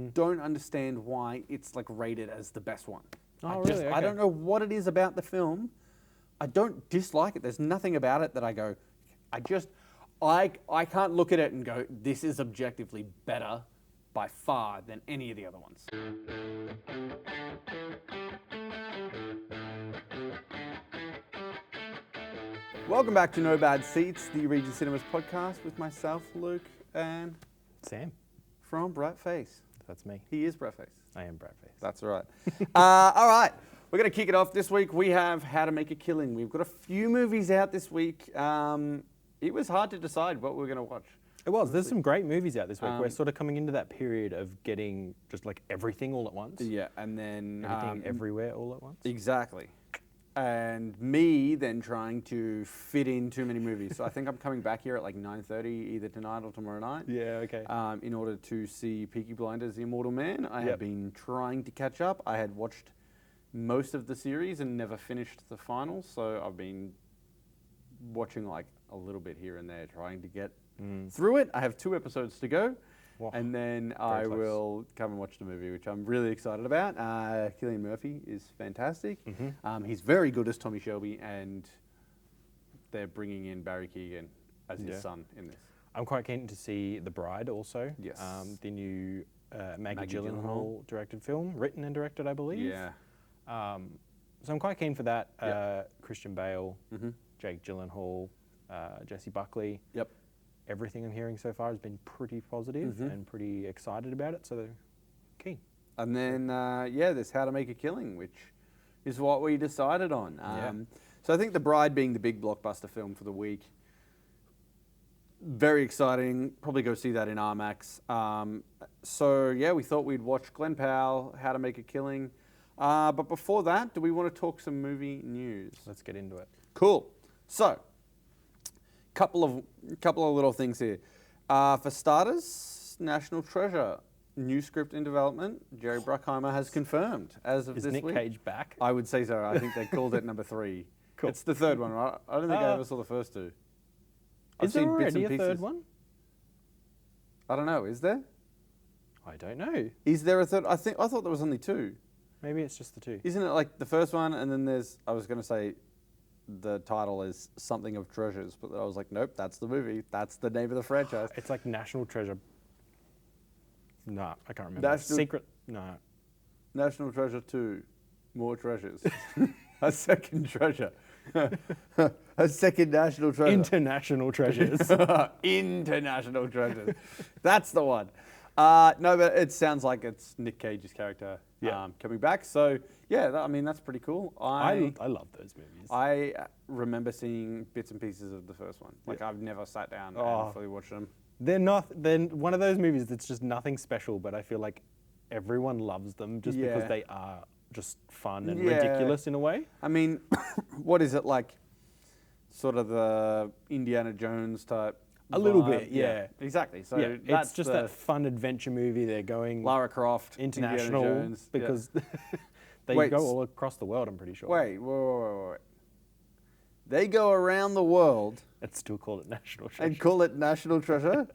don't understand why it's like rated as the best one. Oh, really? Okay. I don't know what it is about the film. I don't dislike it. There's nothing about it that I go, I can't look at it and go, this is objectively better by far than any of the other ones. Welcome back to No Bad Seats, the Regent Cinemas podcast with myself, Luke, and Sam. from Bright Face. That's me. He is Bright Face. I am Brad Face. That's right. All right, we're going to kick it off this week. We have How to Make a Killing. We've got a few movies out this week. It was hard to decide what we were going to watch. It was. There's some great movies out this week. We're sort of coming into that period of getting just like everything all at once. Yeah, and then... Everything everywhere all at once. Exactly. And me then trying to fit in too many movies. So I think I'm coming back here at like 9:30 either tonight or tomorrow night. Yeah, okay. In order to see Peaky Blinders: The Immortal Man. I have been trying to catch up. I had watched most of the series and never finished the final, so I've been watching like a little bit here and there, trying to get through it. I have 2 episodes to go. Wow. And then I will come and watch the movie, which I'm really excited about. Cillian Murphy is fantastic. He's very good as Tommy Shelby, and they're bringing in Barry Keoghan as his son in this. I'm quite keen to see The Bride also. Yes. The new Maggie Gyllenhaal directed film, written and directed, I believe. Yeah. So I'm quite keen for that. Christian Bale, Jake Gyllenhaal, Jesse Buckley. Yep. Everything I'm hearing so far has been pretty positive and pretty excited about it, so they're keen. And then, there's How to Make a Killing, which is what we decided on. So I think The Bride being the big blockbuster film for the week, very exciting. Probably go see that in IMAX. We thought we'd watch Glenn Powell, How to Make a Killing. But before that, do we want to talk some movie news? Let's get into it. Cool. So, couple of little things here. For starters, National Treasure, new script in development. Jerry Bruckheimer has confirmed as of this week. Is Nick Cage back? I would say so. I think they called it number 3. Cool. It's the 3rd one, right? I don't think I ever saw the first 2. Is there already a 3rd one? I don't know. Is there? I don't know. Is there a 3rd? I thought there was only 2. Maybe it's just the 2. Isn't it like the first one and then there's? I was going to say the title is something of treasures, but I was like, nope, that's the movie. That's the name of the franchise. It's like National Treasure. No, I can't remember. Secret. No. National Treasure 2, More Treasures. A second treasure. A second national treasure. International Treasures. International Treasures. That's the one. No, but it sounds like it's Nick Cage's character coming back. So, that's pretty cool. I love those movies. I remember seeing bits and pieces of the first one. Like, I've never sat down and fully watched them. They're one of those movies that's just nothing special, but I feel like everyone loves them just because they are just fun and ridiculous in a way. I mean, what is it like? Sort of the Indiana Jones type. A little bit, yeah. Exactly. So it's just that fun adventure movie. They're going Lara Croft, international Indiana Jones, because they go all across the world. I'm pretty sure. Wait. They go around the world and still call it National Treasure. And call it National Treasure.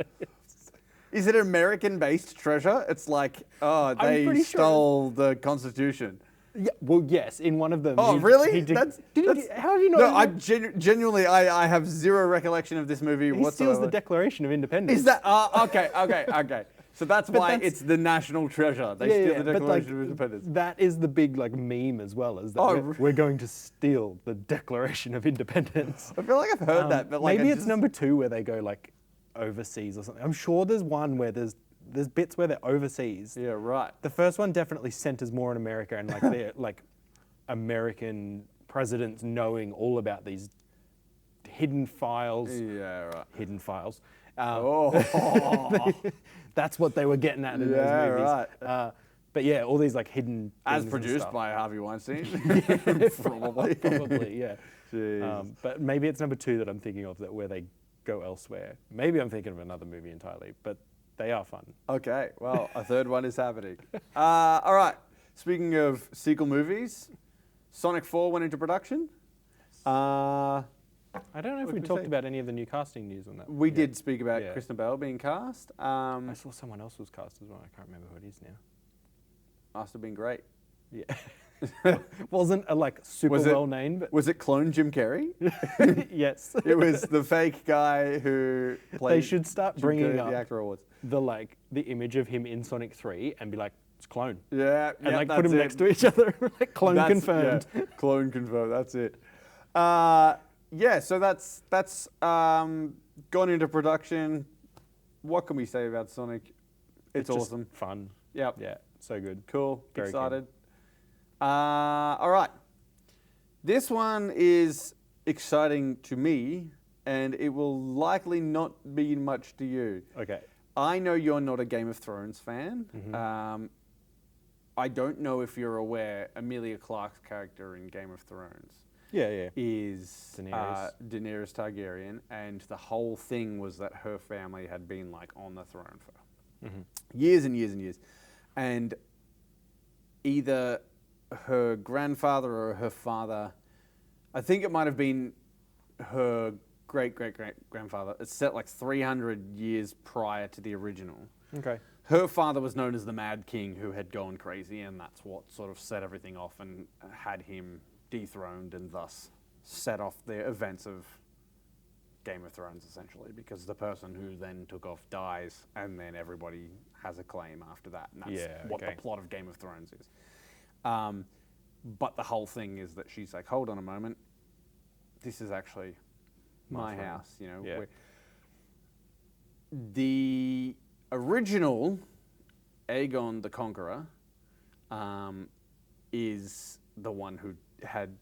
Is it American-based treasure? It's like, they stole the Constitution. Yeah, well, yes, in one of them. Oh, really? How have you not? No, I genuinely, I have zero recollection of this movie whatsoever. He steals the Declaration of Independence. Is that? Okay. So that's why it's the National Treasure. They steal the Declaration of Independence. That is the big meme as well, is that we're going to steal the Declaration of Independence. I feel like I've heard that, but maybe it's number 2 where they go overseas or something. I'm sure there's one where there's bits where they're overseas. Yeah, right. The first one definitely centers more in America and they're American presidents knowing all about these hidden files. Yeah, right. Hidden files. That's what they were getting at in those movies. Right. But all these hidden. As produced by Harvey Weinstein. Probably. Probably, yeah. But maybe it's number 2 that I'm thinking of where they go elsewhere. Maybe I'm thinking of another movie entirely, but they are fun. Okay, well, a 3rd one is happening. All right, speaking of sequel movies, Sonic 4 went into production. I don't know if we talked about any of the new casting news on that. We did speak about Kristen Bell being cast. I saw someone else was cast as well. I can't remember who it is now. Must have been great. Yeah. Wasn't a super well named. But was it clone Jim Carrey? Yes. It was the fake guy who played. They should start bringing up the actor awards. The image of him in Sonic 3 and be like, it's clone. Yeah. And put them next to each other. Clone confirmed. Yeah, clone confirmed. That's it. So that's gone into production. What can we say about Sonic? It's awesome. Fun. Yep. Yeah. So good. Cool. Very excited. All right. This one is exciting to me, and it will likely not mean much to you. Okay. I know you're not a Game of Thrones fan. Mm-hmm. I don't know if you're aware, Emilia Clarke's character in Game of Thrones is Daenerys Targaryen, and the whole thing was that her family had been on the throne for years and years and years. And either her grandfather or her father, I think it might have been her great-great-great-grandfather. It's set 300 years prior to the original. Okay. Her father was known as the Mad King, who had gone crazy, and that's what sort of set everything off and had him dethroned and thus set off the events of Game of Thrones, essentially, because the person who then took off dies, and then everybody has a claim after that, and that's what the plot of Game of Thrones is. But the whole thing is that she's like, hold on a moment, this is actually my house, The original Aegon the Conqueror is the one who had,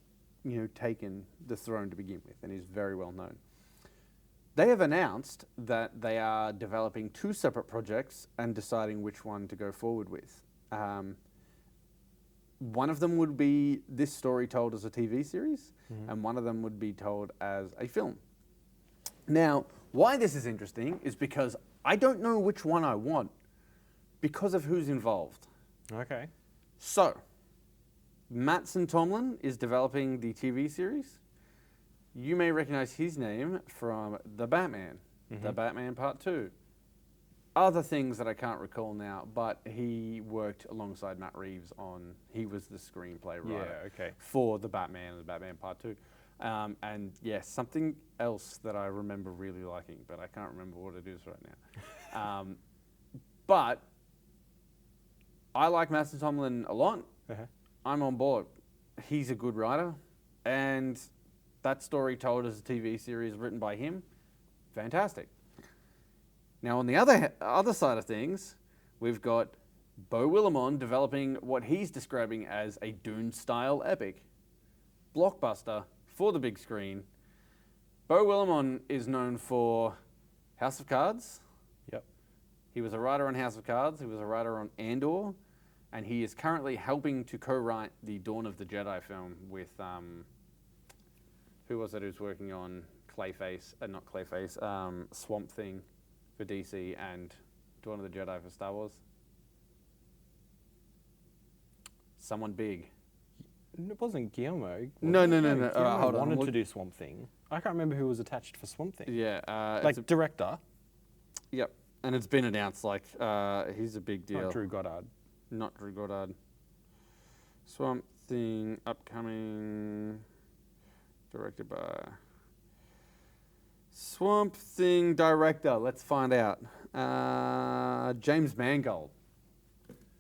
taken the throne to begin with, and is very well known. They have announced that they are developing 2 separate projects and deciding which one to go forward with. One of them would be this story told as a TV series, and one of them would be told as a film. Now, why this is interesting is because I don't know which one I want because of who's involved. Okay. So, Mattson Tomlin is developing the TV series. You may recognize his name from The Batman, The Batman Part 2. Other things that I can't recall now, but he worked alongside Matt Reeves on, he was the screenplay writer for The Batman and The Batman Part 2. And yes, something else that I remember really liking, but I can't remember what it is right now. But I like Mattson Tomlin a lot. I'm on board. He's a good writer, and that story told as a TV series written by him, fantastic. Now, on the other side of things, we've got Beau Willimon developing what he's describing as a Dune-style epic. Blockbuster for the big screen. Beau Willimon is known for House of Cards. Yep. He was a writer on House of Cards. He was a writer on Andor. And he is currently helping to co-write the Dawn of the Jedi film with, who was it who's working on Swamp Thing for DC and Dawn of the Jedi for Star Wars? Someone big. It wasn't Guillermo. No. Guillermo Hold on. wanted to do Swamp Thing. I can't remember who was attached for Swamp Thing. Yeah. Director. Yep. And it's been announced, he's a big deal. Not Drew Goddard. Not Drew Goddard. Swamp Thing, upcoming, directed by... Swamp Thing director, let's find out. James Mangold.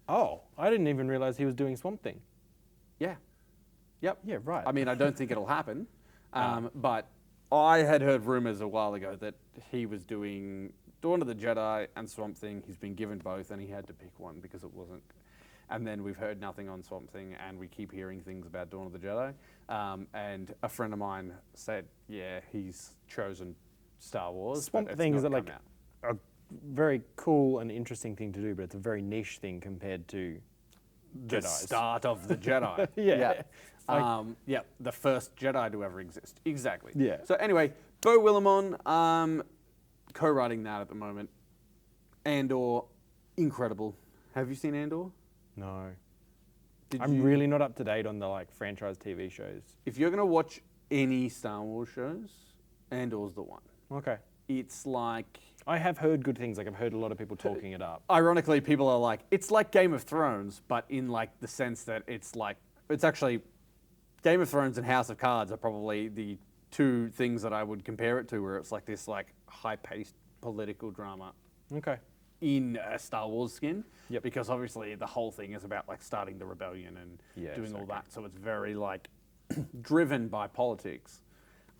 Oh, I didn't even realize he was doing Swamp Thing. Yeah. Yep. Yeah, right. I mean, I don't think it'll happen, but I had heard rumors a while ago that he was doing Dawn of the Jedi and Swamp Thing. He's been given both, and he had to pick one because it wasn't. And then we've heard nothing on Swamp Thing, and we keep hearing things about Dawn of the Jedi. And a friend of mine said, yeah, he's chosen Star Wars. Swamp Thing is a very cool and interesting thing to do, but it's a very niche thing compared to the Jedis. Start of the Jedi. Yeah. The first Jedi to ever exist. Exactly. Yeah. So anyway, Beau Willimon, co-writing that at the moment. Andor, incredible. Have you seen Andor? No. I'm really not up to date on the franchise TV shows. If you're going to watch any Star Wars shows, Andor's the one. Okay. It's like... I have heard good things. Like, I've heard a lot of people talking it up. Ironically, people are like, it's like Game of Thrones, but in like the sense that it's actually... Game of Thrones and House of Cards are probably the two things that I would compare it to, where it's like this like high-paced political drama Okay. in a Star Wars skin. Yep. Because obviously the whole thing is about like starting the rebellion and doing all that. So it's very like driven by politics.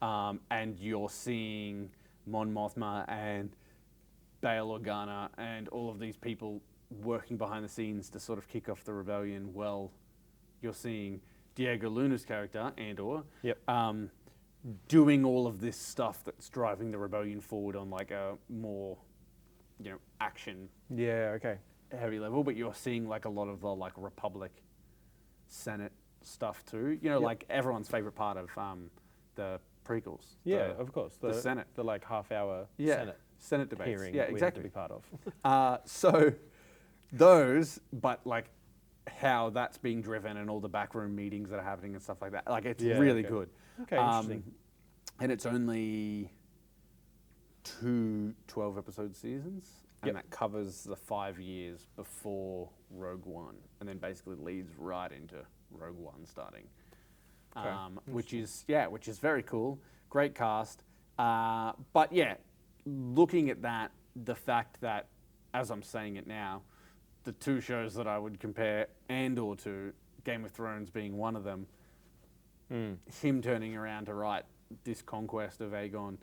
And you're seeing Mon Mothma and Bail Organa and all of these people working behind the scenes to sort of kick off the rebellion. Well, you're seeing Diego Luna's character, Andor, doing all of this stuff that's driving the rebellion forward on like a more, action heavy level. But you're seeing like a lot of the like Republic Senate stuff too. Like everyone's favorite part of the prequels. Yeah, of course. The Senate. The like half-hour Senate debates. hearing Yeah, we exactly. have to be part of. So those, but like how that's being driven and all the backroom meetings that are happening and stuff like that. Like it's really good. Okay, interesting. And it's only 2 12-episode seasons. And that covers the 5 years before Rogue One. And then basically leads right into Rogue One starting. Which is very cool. Great cast. But yeah, looking at that, the fact that, as I'm saying it now, the two shows that I would compare Andor to, Game of Thrones being one of them, him turning around to write this conquest of Aegon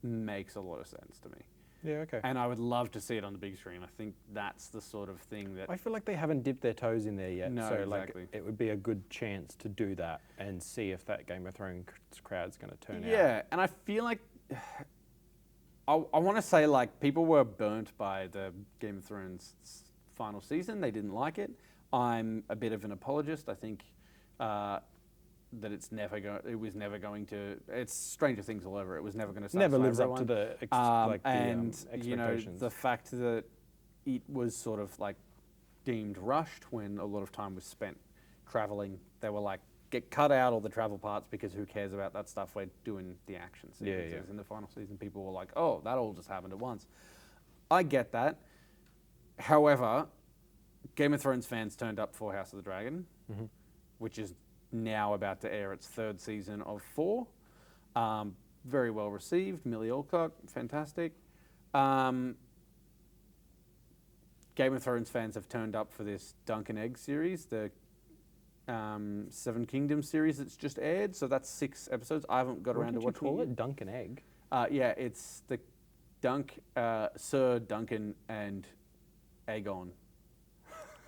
makes a lot of sense to me. Yeah, okay. And I would love to see it on the big screen. I think that's the sort of thing that... I feel like they haven't dipped their toes in there yet. No, so exactly. like it would be a good chance to do that and see if that Game of Thrones crowd's going to turn out. Yeah, and I feel like... I want to say like people were burnt by the Game of Thrones final season. They didn't like it. I'm a bit of an apologist. I think that it was never going to. It's Stranger Things all over. It was never going to satisfy Never lives everyone. up to the expectations. The fact that it was sort of like deemed rushed when a lot of time was spent traveling. They were like, get cut out all the travel parts because who cares about that stuff? We're doing the action sequences. In the final season, people were like, oh, that all just happened at once. I get that. However, Game of Thrones fans turned up for House of the Dragon, which is now about to air its 3rd season of 4. Very well received. Millie Alcock, fantastic. Game of Thrones fans have turned up for this Dunk and Egg series, the 7 Kingdoms series that's just aired. So that's 6 episodes. I haven't got around to watching it. What did you call it? Dunk and Egg? Yeah, it's the Sir Duncan and Aegon.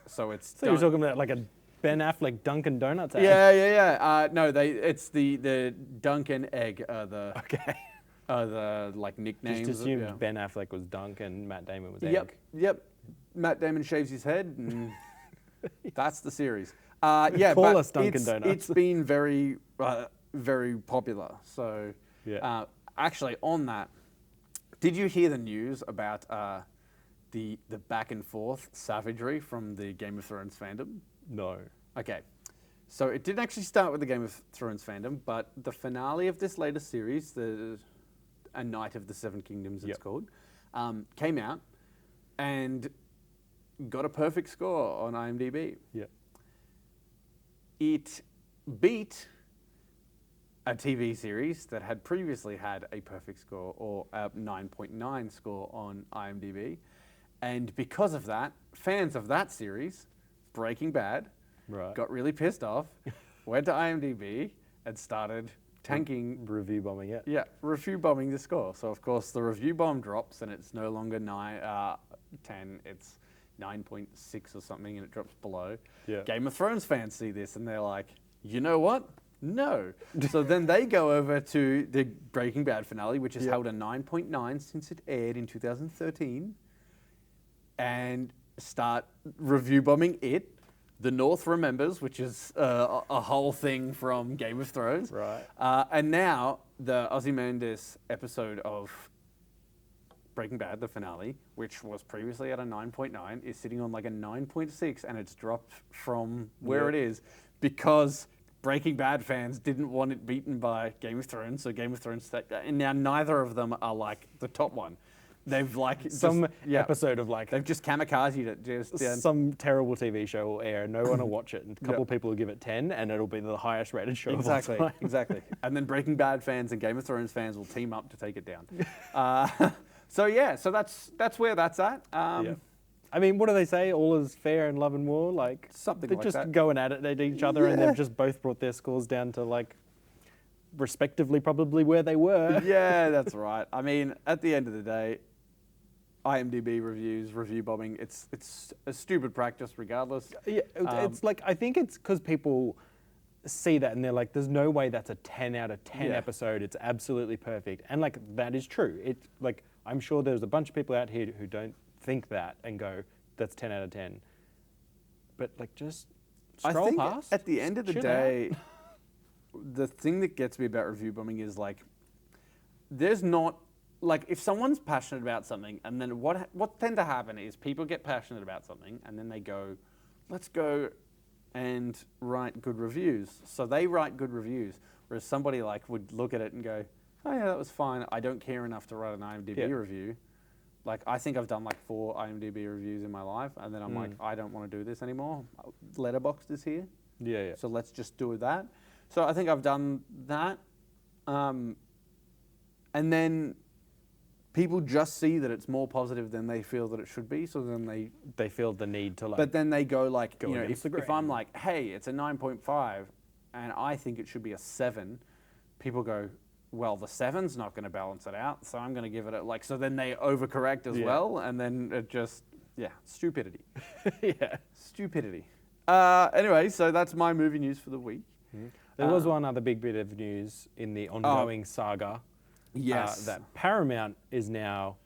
So it's... So you're talking about like a Ben Affleck Dunkin' Donuts ad? Yeah. No, it's the Duncan Egg are the... Okay. The like nicknames. Just assumed Ben Affleck was Dunk and Matt Damon was Egg. Yep. Matt Damon shaves his head and that's the series. Call us Dunkin' Donuts. It's been very, very popular. So, actually, on that, did you hear the news about the back and forth savagery from the Game of Thrones fandom? No. Okay, so it didn't actually start with the Game of Thrones fandom, but the finale of this latest series, A Night of the 7 Kingdoms, it's called, came out and got a perfect score on IMDb. Yeah. It beat a TV series that had previously had a perfect score, or a 9.9 score on IMDb. And because of that, fans of that series, Breaking Bad, got really pissed off, went to IMDb and started tanking... Review bombing it. Yeah, review bombing the score. So, of course, the review bomb drops and it's no longer 10, it's 9.6 or something, and it drops below. Yeah. Game of Thrones fans see this and they're like, you know what? No. So then they go over to the Breaking Bad finale, which has held a 9.9 since it aired in 2013, and start review bombing it. The North remembers, which is a whole thing from Game of Thrones. Right. And now the Ozymandias episode of Breaking Bad, the finale, which was previously at a 9.9, is sitting on like a 9.6, and it's dropped from where it is because Breaking Bad fans didn't want it beaten by Game of Thrones, so Game of Thrones, and now neither of them are like the top one. They've like some episode of like they've just kamikazed it. Just some terrible TV show will air. No one will watch it, and a couple of people will give it 10, and it'll be the highest rated show. Exactly, of all time. exactly. And then Breaking Bad fans and Game of Thrones fans will team up to take it down. So that's where that's at. I mean, what do they say? All is fair in love and war. Like something they're like just that. going at it at each other, and they've just both brought their scores down to like, respectively, probably where they were. Yeah, that's right. I mean, at the end of the day, IMDb reviews, review bombing, it's a stupid practice regardless. Yeah, it's like, I think it's because people see that and they're like, there's no way that's a 10 out of 10 episode. It's absolutely perfect. And like, that is true. It's like, I'm sure there's a bunch of people out here who don't think that and go, that's 10 out of 10. But like, just scroll past. At the end of the day, the thing that gets me about review bombing is like, there's not, like if someone's passionate about something, and then what tend to happen is people get passionate about something, and then they go, let's go and write good reviews. So they write good reviews, whereas somebody like would look at it and go, oh yeah, that was fine. I don't care enough to write an IMDb review. Like I think I've done like 4 IMDb reviews in my life, and then I'm like, I don't want to do this anymore. Letterboxd is here. Yeah. So let's just do that. So I think I've done that. And then people just see that it's more positive than they feel that it should be, so then they feel the need to like. But then they go like, you know, if I'm like, hey, it's a 9.5, and I think it should be a 7, people go, well, the 7's not going to balance it out, so I'm going to give it a like. So then they overcorrect as well, and then it just stupidity. Stupidity. Anyway, so that's my movie news for the week. There was one other big bit of news in the ongoing saga. Yes. That Paramount is now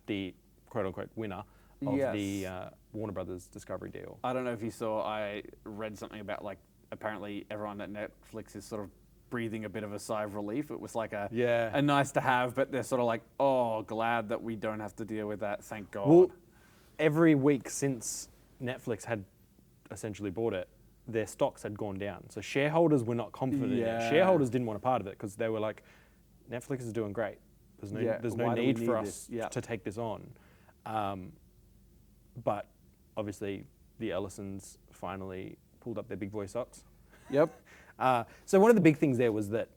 the quote-unquote winner of the Warner Brothers Discovery deal. I don't know if you saw, I read something about like apparently everyone at Netflix is sort of breathing a bit of a sigh of relief. It was like a nice to have, but they're sort of like, oh, glad that we don't have to deal with that, thank God. Well, every week since Netflix had essentially bought it, their stocks had gone down. So shareholders were not confident in it. Shareholders didn't want a part of it because they were like, Netflix is doing great. There's no need for us to take this on. But obviously, the Ellisons finally pulled up their big boy socks. Yep. So one of the big things there was that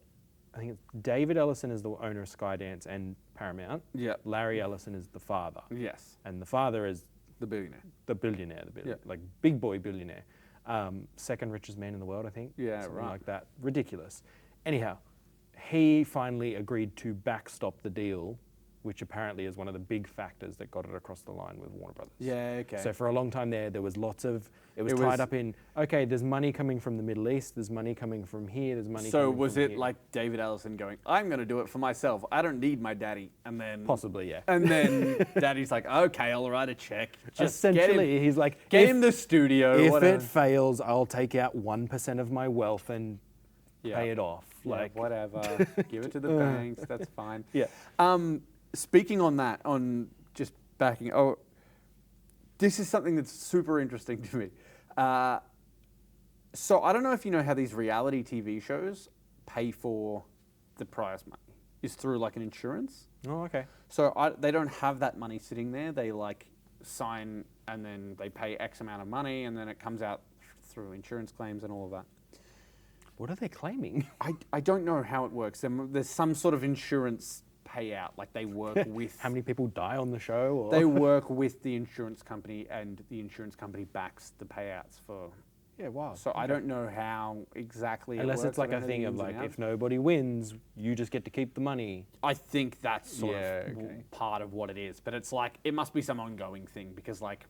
I think it's David Ellison is the owner of Skydance and Paramount. Yeah. Larry Ellison is the father. Yes. And the father is the billionaire. Like big boy billionaire. Second richest man in the world, I think. Yeah, something like that. Ridiculous. Anyhow, he finally agreed to backstop the deal, which apparently is one of the big factors that got it across the line with Warner Brothers. Yeah, okay. So for a long time there was lots of, it was tied up in, okay, there's money coming from the Middle East, there's money coming from here, there's money coming from here. So was it like David Ellison going, I'm going to do it for myself, I don't need my daddy, and then... Possibly, yeah. And then daddy's like, okay, I'll write a check. Just essentially, he's like, get in the studio, if whatever. it fails, I'll take out 1% of my wealth and pay it off. Like whatever, give it to the banks, that's fine. Yeah. Speaking on that, on just backing, this is something that's super interesting to me. So I don't know if you know how these reality TV shows pay for the prize money. Is through like an insurance. Oh, okay. So they don't have that money sitting there. They like sign and then they pay X amount of money and then it comes out through insurance claims and all of that. What are they claiming? I don't know how it works. There's some sort of insurance payout, like they work with... How many people die on the show? Or? They work with the insurance company and the insurance company backs the payouts for... Yeah, wow. So I don't know how exactly Unless it works. it's like a thing of like, if nobody wins, you just get to keep the money. I think that's sort of part of what it is. But it's like, it must be some ongoing thing because like...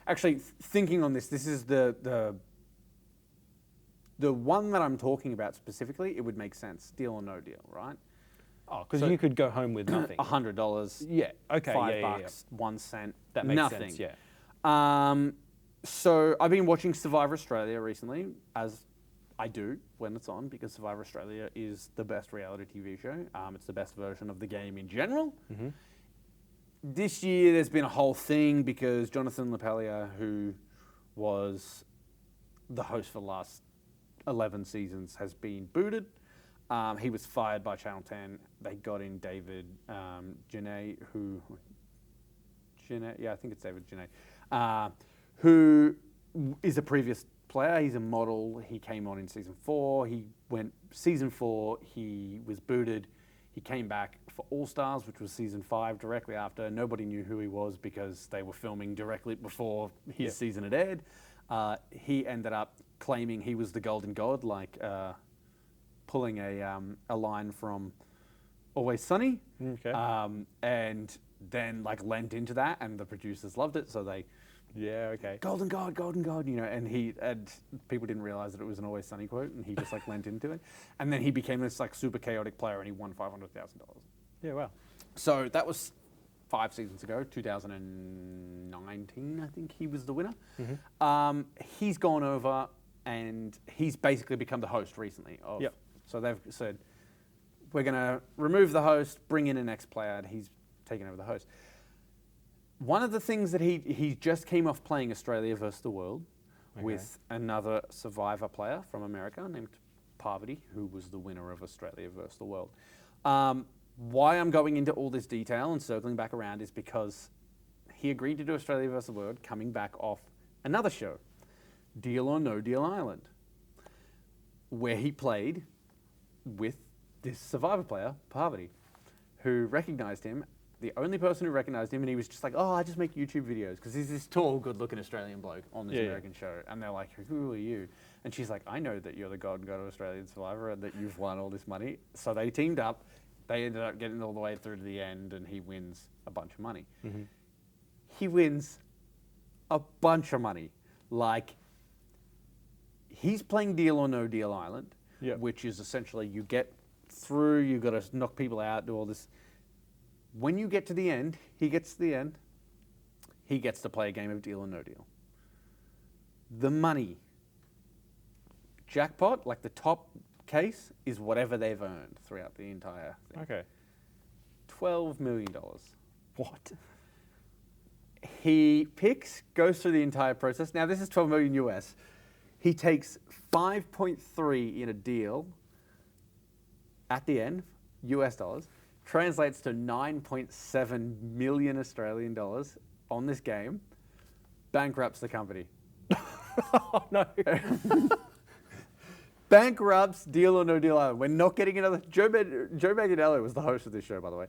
Actually, thinking on this is the one that I'm talking about specifically, it would make sense. Deal or no deal, right? Oh, because you could go home with nothing. $100. Yeah. Okay. $5, 1 cent. That makes nothing. sense. Yeah. So I've been watching Survivor Australia recently, as I do when it's on, because Survivor Australia is the best reality TV show. It's the best version of the game in general. Mm-hmm. This year, there's been a whole thing because Jonathan LaPaglia, who was the host for the last 11 seasons has been booted. He was fired by Channel 10. They got in David Janae, I think it's David Janae, who is a previous player. He's a model. He came on in season 4. Season 4, he was booted. He came back for All Stars, which was season 5, directly after. Nobody knew who he was because they were filming directly before his season had aired. He ended up claiming he was the Golden God, like pulling a line from Always Sunny, and then like lent into that, and the producers loved it, so they Golden God, you know, and people didn't realize that it was an Always Sunny quote, and he just like lent into it, and then he became this like super chaotic player, and he won $500,000. Yeah, wow. So that was 5 seasons ago, 2019, I think he was the winner. He's gone over, and he's basically become the host recently. So they've said, we're going to remove the host, bring in an ex-player, and he's taken over the host. One of the things that he just came off playing Australia versus the World with another Survivor player from America named Parvati, who was the winner of Australia versus the World. Why I'm going into all this detail and circling back around is because he agreed to do Australia versus the World coming back off another show, Deal or No Deal Island, where he played with this Survivor player, Parvati, who recognized him, the only person who recognized him, and he was just like, oh, I just make YouTube videos, because he's this tall, good-looking Australian bloke on this American show, and they're like, who are you? And she's like, I know that you're the God of Australian Survivor and that you've won all this money. So they teamed up. They ended up getting all the way through to the end, and he wins a bunch of money. He wins a bunch of money. Like, he's playing Deal or No Deal Island, which is essentially you get through, you've got to knock people out, do all this. When you get to the end, he gets to the end, he gets to play a game of Deal or No Deal. The money, jackpot, like the top case, is whatever they've earned throughout the entire thing. Okay. $12 million. What? He goes through the entire process. Now, this is 12 million US. He takes 5.3 in a deal at the end, US dollars, translates to 9.7 million Australian dollars on this game, bankrupts the company. Oh, no. Bankrupts Deal or No Deal Island. We're not getting another... Joe Manganiello was the host of this show, by the way.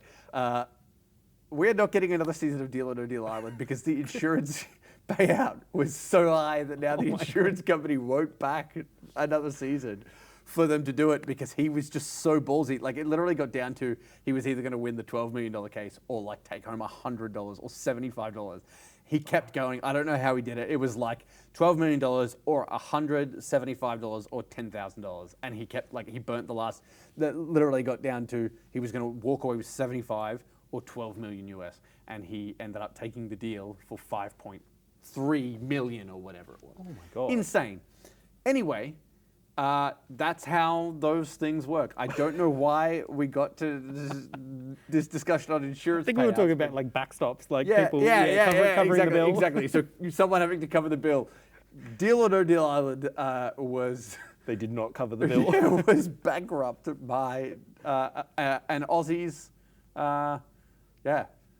We're not getting another season of Deal or No Deal Island because the insurance payout was so high that now the insurance company won't back another season for them to do it because he was just so ballsy. Like, it literally got down to he was either going to win the $12 million case or like take home $100 or $75. He kept going. I don't know how he did it. It was like $12 million or $175 or $10,000. And he kept, like, he burnt the last, that literally got down to he was going to walk away with 75 or 12 million US. And he ended up taking the deal for 5.3 million or whatever it was. Oh my God. Insane. Anyway, that's how those things work. I don't know why we got to this discussion on insurance. I think we were talking about like backstops, like people exactly, covering the bill. Exactly. So someone having to cover the bill. Deal or No Deal Island was... They did not cover the bill. was bankrupt by an Aussie's,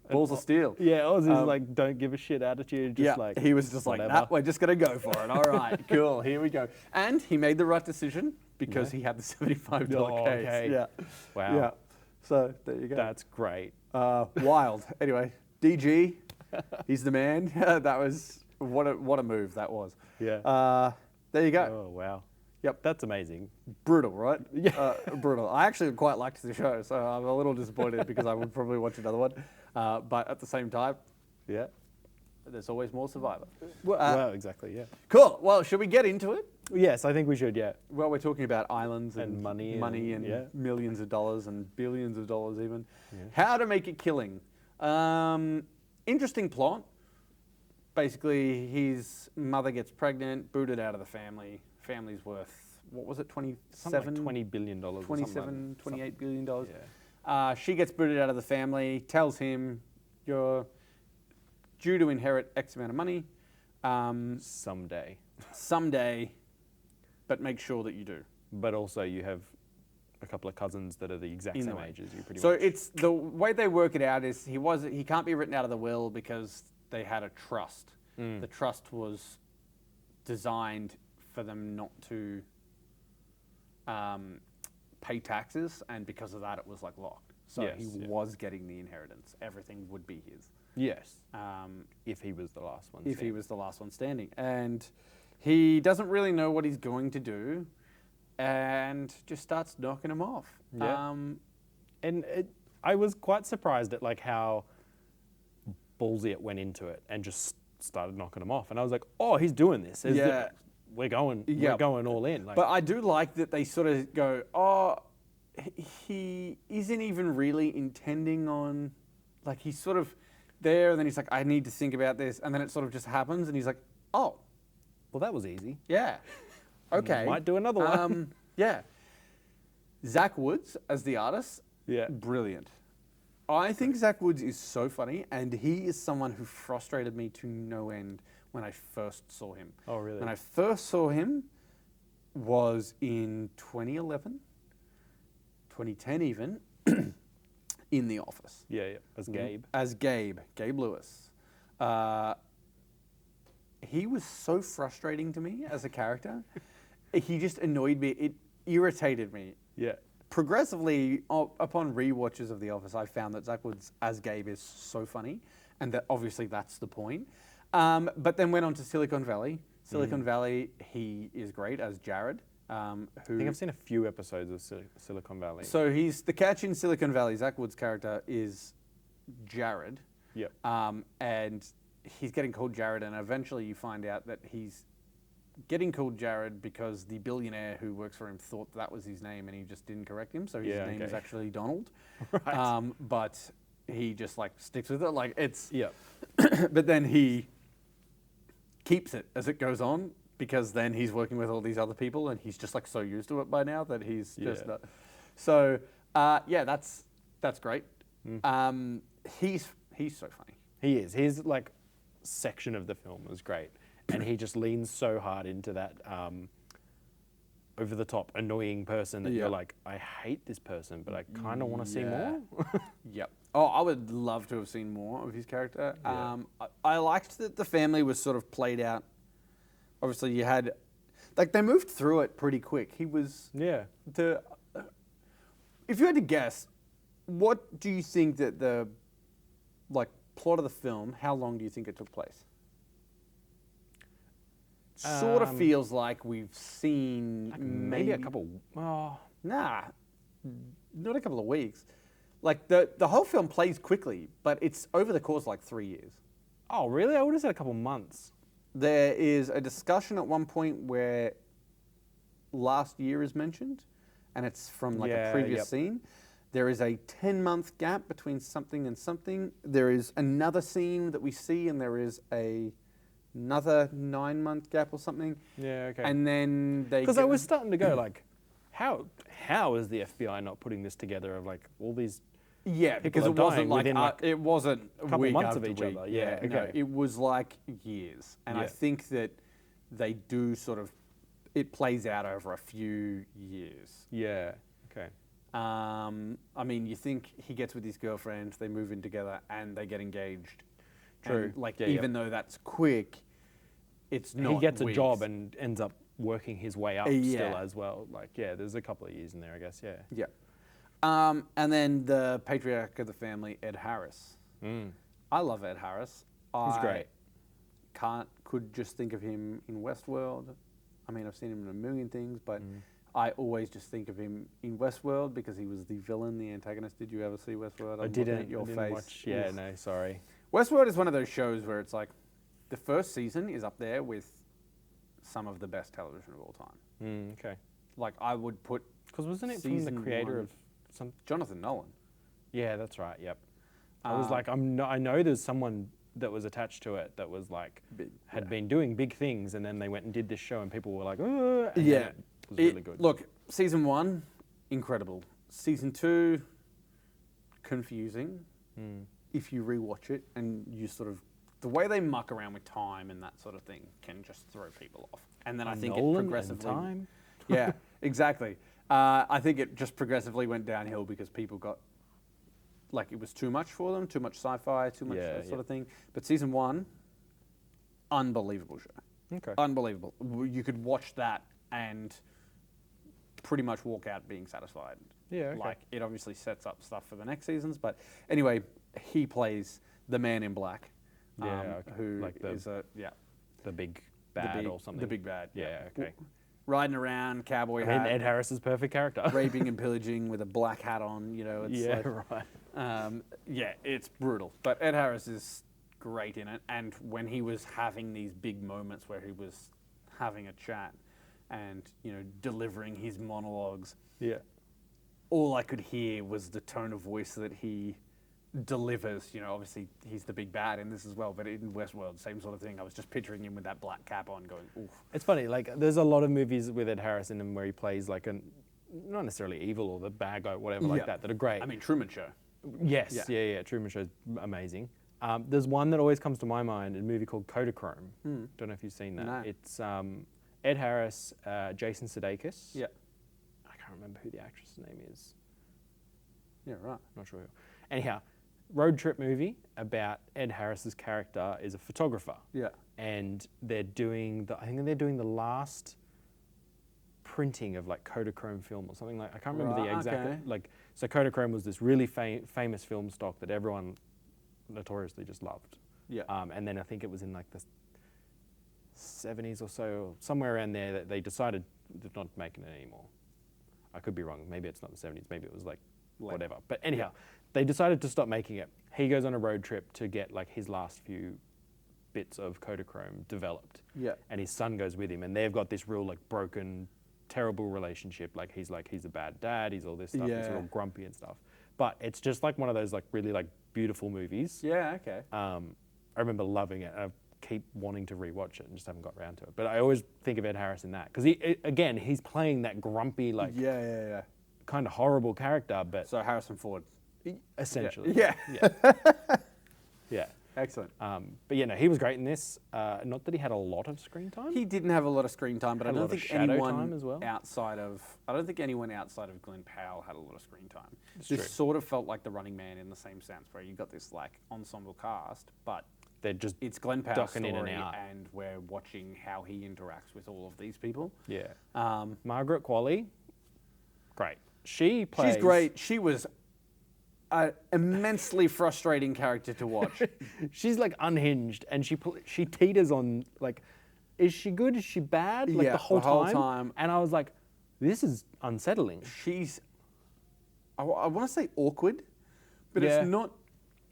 balls of steel. Yeah, Aussies like don't give a shit attitude. Just like he was just whatever. like, nah, we're just gonna go for it. All right, cool, here we go. And he made the right decision because he had the $75 case. Okay. Yeah. Wow. Yeah. So there you go. That's great. Wild. Anyway, DG, he's the man. That was what a move that was. Yeah. There you go. Oh wow. Yep. That's amazing. Brutal, right? Yeah. Brutal. I actually quite liked the show, so I'm a little disappointed because I would probably watch another one. But at the same time, there's always more Survivor. Well, exactly, yeah. Cool. Well, should we get into it? Yes, I think we should, yeah. Well, we're talking about islands And money and millions of dollars and billions of dollars even. Yeah. How to make a killing. Interesting plot. Basically, his mother gets pregnant, booted out of the family. Family's worth, what was it, Something like $20 billion. $28 billion. Yeah. She gets booted out of the family, tells him, you're due to inherit X amount of money. Someday. Someday, but make sure that you do. But also you have a couple of cousins that are the exact In the same way. age as you, pretty So much. it's the way they work it out is he can't be written out of the will because they had a trust. The trust was designed for them not to pay taxes, and because of that, it was like locked. So Yes, he yeah. was getting the inheritance. Everything would be his. Yes. If he was the last one. If he was the last one standing. And he doesn't really know what he's going to do and just starts knocking him off. Yeah. I was quite surprised at like how ballsy it went into it and just started knocking him off. And I was like, oh, he's doing this. Yeah. We're going all in. Like, But I do like that they sort of go, oh, he isn't even really intending on, like he's sort of there and then he's like, I need to think about this. And then it sort of just happens and he's like, oh, well, that was easy. yeah. Okay. Might do another one. Yeah. Zach Woods as the artist, Yeah. brilliant. I think Zach Woods is so funny, and he is someone who frustrated me to no end when I first saw him. Oh, really? When I first saw him was in 2011, 2010 even, in The Office. Yeah, as Gabe. As Gabe Lewis. He was so frustrating to me as a character. He just annoyed me. It irritated me. Yeah. Progressively, upon rewatches of The Office, I found that Zach Woods as Gabe is so funny, and that obviously that's the point. But then went on to Silicon Valley. Silicon Valley, he is great as Jared. I think I've seen a few episodes of Silicon Valley. So he's the catch in Silicon Valley. Zach Woods' character is Jared. Yep. And he's getting called Jared, and eventually you find out that he's getting called Jared because the billionaire who works for him thought that was his name, and he just didn't correct him. So his name is actually Donald. Right. But he just like sticks with it. Like it's. Yep. But then he keeps it as it goes on, because then he's working with all these other people, and he's just like so used to it by now that he's just. So yeah, that's great. He's so funny. He is. His like section of the film was great, and he just leans so hard into that over the top annoying person that you're like, I hate this person, but I kind of want to see more. Yep. Oh, I would love to have seen more of his character. Yeah. I liked that the family was sort of played out. Obviously, you had, like, they moved through it pretty quick. He was if you had to guess, what do you think that the like plot of the film? How long do you think it took place? Sort of feels like we've seen Like maybe a couple. Oh, Nah, not a couple of weeks. Like the whole film plays quickly, but it's over the course of like 3 years. oh, really? I would have said a couple months. There is a discussion at one point where last year is mentioned, and it's from like a previous scene. There is a 10-month gap between something and something. There is another scene that we see, and there is another 9-month gap or something. Yeah, okay. And then they Because I was starting to go like, how is the FBI not putting this together of like all these? Yeah, because are it wasn't dying like, within, like, it wasn't a couple week months after of each week. other. Yeah, no, okay. it was like years, and I Yeah. think that they do sort of it plays out over a few years. Yeah. Okay. I mean, you think he gets with his girlfriend, they move in together, and they get engaged. True. And, like Yeah, even though that's quick, it's not. He gets weeks. a job and ends up working his way up Yeah. still as well. Like, yeah, there's a couple of years in there, I guess. Yeah. Yeah. And then the patriarch of the family, Ed Harris. I love Ed Harris. He's great. Could just think of him in Westworld. I mean, I've seen him in a million things, but I always just think of him in Westworld because he was the villain, the antagonist. Did you ever see Westworld? I didn't. Watch. Yeah, no, sorry. Westworld is one of those shows where it's like, the first season is up there with some of the best television of all time. Okay. Like, I would put Because wasn't it from the season creator one- of some? Jonathan Nolan. Yeah, that's right. Yep. I was like, I know there's someone that was attached to it that was like had been doing big things, and then they went and did this show, and people were like, oh, and then it was really good. Look, season 1, incredible. Season 2, confusing. If you rewatch it and you sort of the way they muck around with time and that sort of thing can just throw people off. And then I think Nolan it and progressively. time. Yeah, exactly. I think it just progressively went downhill because people got like it was too much for them, too much sci-fi, too much that sort of thing. But season 1, unbelievable show. Okay. Unbelievable. You could watch that and pretty much walk out being satisfied. Yeah, okay. Like, it obviously sets up stuff for the next seasons. But anyway, he plays the Man in Black. Who like is the big bad or something. The big bad. Yeah, okay. Riding around, cowboy I mean, hat. Ed Harris's perfect character. Raping and pillaging with a black hat on, you know. It's right. It's brutal. But Ed Harris is great in it. And when he was having these big moments where he was having a chat and, you know, delivering his monologues, Yeah. all I could hear was the tone of voice that he delivers. You know, obviously he's the big bad in this as well, but in Westworld, same sort of thing. I was just picturing him with that black cap on going, oof. It's funny, like, there's a lot of movies with Ed Harris in them where he plays like not necessarily evil or the bad guy, whatever like that are great. I mean, Truman Show. Yes, yeah. Truman Show's amazing. There's one that always comes to my mind, a movie called Kodachrome. Don't know if you've seen that. No. It's Ed Harris, Jason Sudeikis. Yeah. I can't remember who the actress's name is. Yeah, right. Not sure who. Anyhow, road trip movie about Ed Harris's character is a photographer. Yeah. And they're doing I think they're doing the last printing of like Kodachrome film or something like. I can't remember the exact So Kodachrome was this really famous film stock that everyone notoriously just loved. Yeah. And then I think it was in like the 70s or so, somewhere around there, that they decided they're not making it anymore. I could be wrong. Maybe it's not the 70s. Maybe it was like whatever. But anyhow, they decided to stop making it. He goes on a road trip to get like his last few bits of Kodachrome developed. Yeah. And his son goes with him, and they've got this real like broken, terrible relationship. Like he's a bad dad. He's all this stuff. He's real grumpy and stuff. But it's just like one of those like really like beautiful movies. Yeah. Okay. I remember loving it. I keep wanting to rewatch it and just haven't got around to it. But I always think of Ed Harris in that because he's playing that grumpy like kind of horrible character. But so Harrison Ford, essentially. Yeah. Yeah. Excellent. But yeah, no, he was great in this. Not that he had a lot of screen time. He didn't have a lot of screen time, but I don't think anyone as well. outside of Glenn Powell had a lot of screen time. It's This true. sort of felt like The Running Man in the same sense, where you got this like ensemble cast, but They're just it's Glenn Powell's ducking story, in and out. and we're watching how he interacts with all of these people. Yeah. Um, Margaret Qualley, great. She plays. She's great. She was an immensely frustrating character to watch. She's like unhinged, and she teeters on like, is she good? Is she bad? Like the whole time. And I was like, this is unsettling. She's, I want to say awkward, but Yeah. it's not.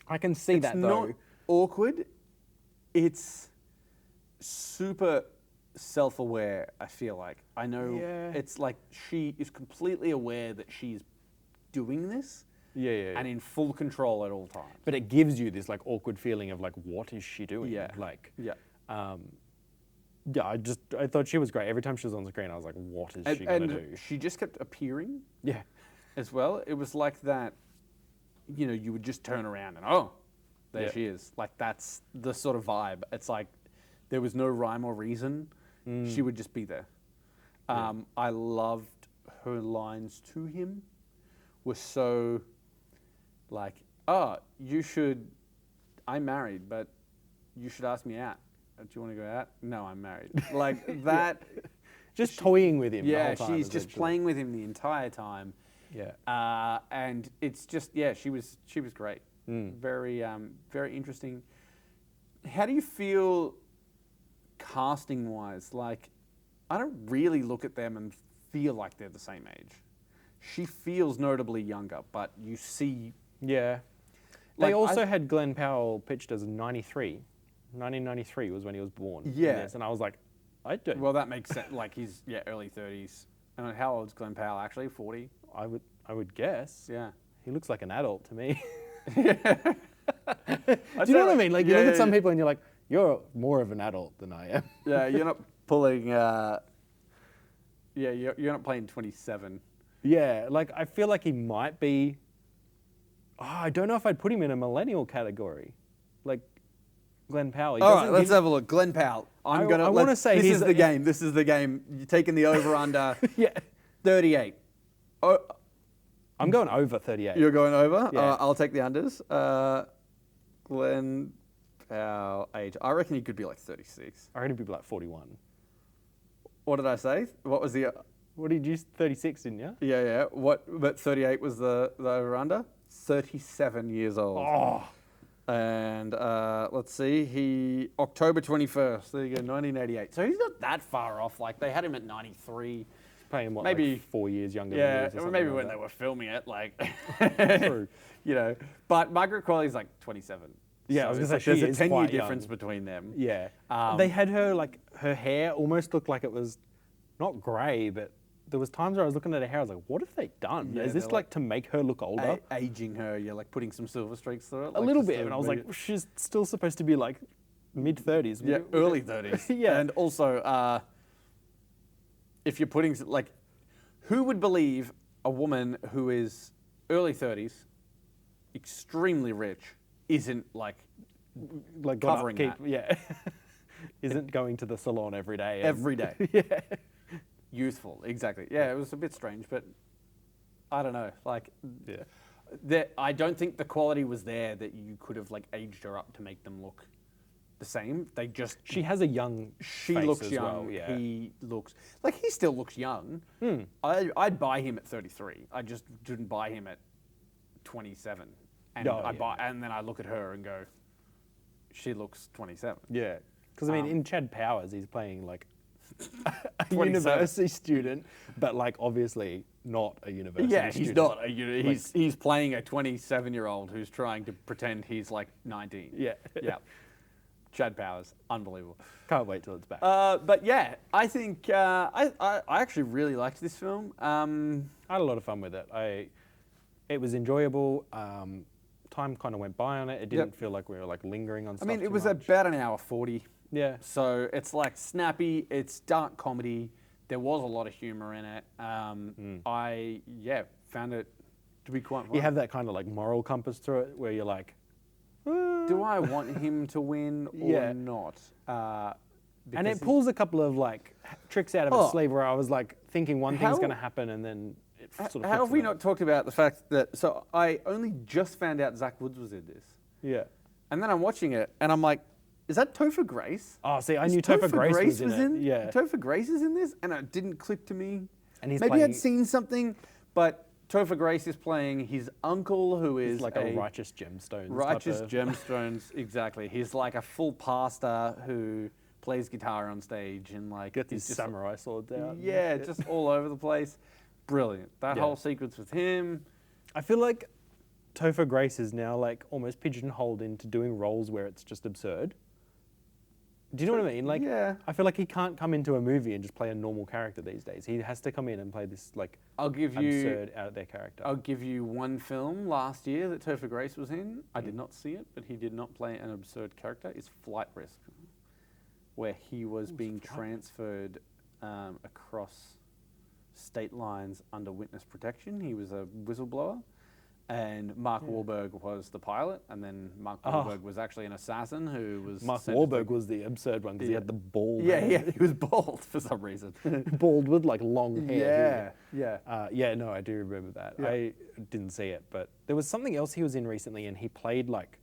I can see that It's though. not awkward. It's super self-aware, I feel like. I know it's like she is completely aware that she's doing this Yeah. and in full control at all times. But it gives you this like awkward feeling of like, what is she doing? Yeah. Like, Yeah. I thought she was great. Every time she was on the screen, I was like, what is she going to do? She just kept appearing Yeah. as well. It was like that, you know, you would just turn around and, there she is. Like, that's the sort of vibe. It's like there was no rhyme or reason. She would just be there. I loved her lines to him were so like, I'm married, but you should ask me out. Do you want to go out? No, I'm married. Like that. Just toying with him. Yeah, the whole time, she's just playing with him the entire time. Yeah. And it's just, she was great. Very, very interesting. How do you feel casting wise? Like, I don't really look at them and feel like they're the same age. She feels notably younger, but you see. Yeah. Like, They also had Glenn Powell pitched as 93. 1993 was when he was born. Yeah. And I was like, I do. Well, that makes sense. Like, he's, early 30s. And how old is Glenn Powell actually? 40? I would guess. Yeah. He looks like an adult to me. Do Do you know what I mean? Like, you look at some people and you're like, you're more of an adult than I am. Yeah, you're not pulling. You're not playing 27. Yeah, like I feel like he might be. I don't know if I'd put him in a millennial category. Like, Glenn Powell. He All right, doesn't let's give- have a look. Glenn Powell. I wanna say this he's is the game. This is the game. You're taking the over under Yeah. 38. Oh, I'm going over 38. you're going over. Yeah. I'll take the unders. Glenn Powell age. I reckon he could be like 36. I reckon he'd be like 41. What did I say? What was the? What did you 36, didn't you? Yeah. What? But 38 was the over under. 37 years old. Oh. And let's see, he October 21st. There you go, 1988. So he's not that far off. Like they had him at 93. Playing what, Maybe- like 4 years younger Yeah, than he is or or something maybe like when that. they were filming it, like True. you know. But Margaret Qualley's like 27. Yeah, I was it's gonna say, like she there's is a 10-year quite young. difference between them. Yeah. Um, They had her, like, her hair almost looked like it was not grey, but there was times where I was looking at her hair, I was like, what have they done? Yeah, Is this they're like to make her look older? Aging her, you're like putting some silver streaks through it. A like, little just bit. to And I was make like, it- she's still supposed to be like mid-30s. yeah, early 30s. Yeah. And also, if you're putting, like, who would believe a woman who is early 30s, extremely rich, isn't like Like covering keep, yeah. Isn't going to the salon every day. and- every day? Yeah. Youthful, exactly. Yeah, it was a bit strange, but I don't know. Like, Yeah. I don't think the quality was there that you could have like aged her up to make them look the same. They just She has a young she face looks as young. well, yeah. He looks like he still looks young. I'd buy him at 33. I just didn't buy him at 27. And Oh, yeah. and then I look at her and go, she looks 27. Yeah. Because, I mean, in Chad Powers, he's playing like a 27. university student, but like obviously not a university Yeah, student. he's not. He's playing a 27-year-old who's trying to pretend he's like 19. Yeah. Yeah. Chad Powers, unbelievable. Can't wait till it's back. But yeah, I think I actually really liked this film. I had a lot of fun with it. It was enjoyable. Time kind of went by on it. It didn't feel like we were like lingering on I stuff mean, it too was much. about an hour 40. Yeah. So it's like snappy. It's dark comedy. There was a lot of humor in it. I found it to be quite fun. You have that kind of like moral compass through it where you're like, Do I want him to win or Yeah. not? and it Because pulls a couple of like tricks out of its sleeve where I was like thinking one thing's How- going to happen and then it sort of how flips have we around. not talked about the fact that? So I only just found out Zach Woods was in this, Yeah. and then I'm watching it, and I'm like, "Is that Topher Grace?" Oh, see, I Is knew Topher Grace was in it. Yeah. Topher Grace is in this, and it didn't click to me. And he's Maybe playing- I'd seen something, but Topher Grace is playing his uncle, who is It's like a righteous gemstones. righteous type of- gemstones. Exactly, he's like a full pastor who plays guitar on stage and like Get these is just- samurai swords out. Yeah, just all over the place. Brilliant. That Yeah. whole sequence with him. I feel like Topher Grace is now like almost pigeonholed into doing roles where it's just absurd. Do you know what I mean? Like, Yeah. I feel like he can't come into a movie and just play a normal character these days. He has to come in and play this like I'll give you. absurd out there character. I'll give you one film last year that Topher Grace was in. I did not see it, but he did not play an absurd character. Is Flight Risk, where he was being transferred across state lines under witness protection. He was a whistleblower, and Mark Wahlberg was the pilot, and then Mark Wahlberg was actually an assassin who was Mark sent to- Wahlberg was the absurd one because he had the bald. Yeah, head. yeah, he was bald for some reason. Bald with like long hair. yeah. Yeah, no, I do remember that. Yeah. I didn't see it, but there was something else he was in recently, and he played like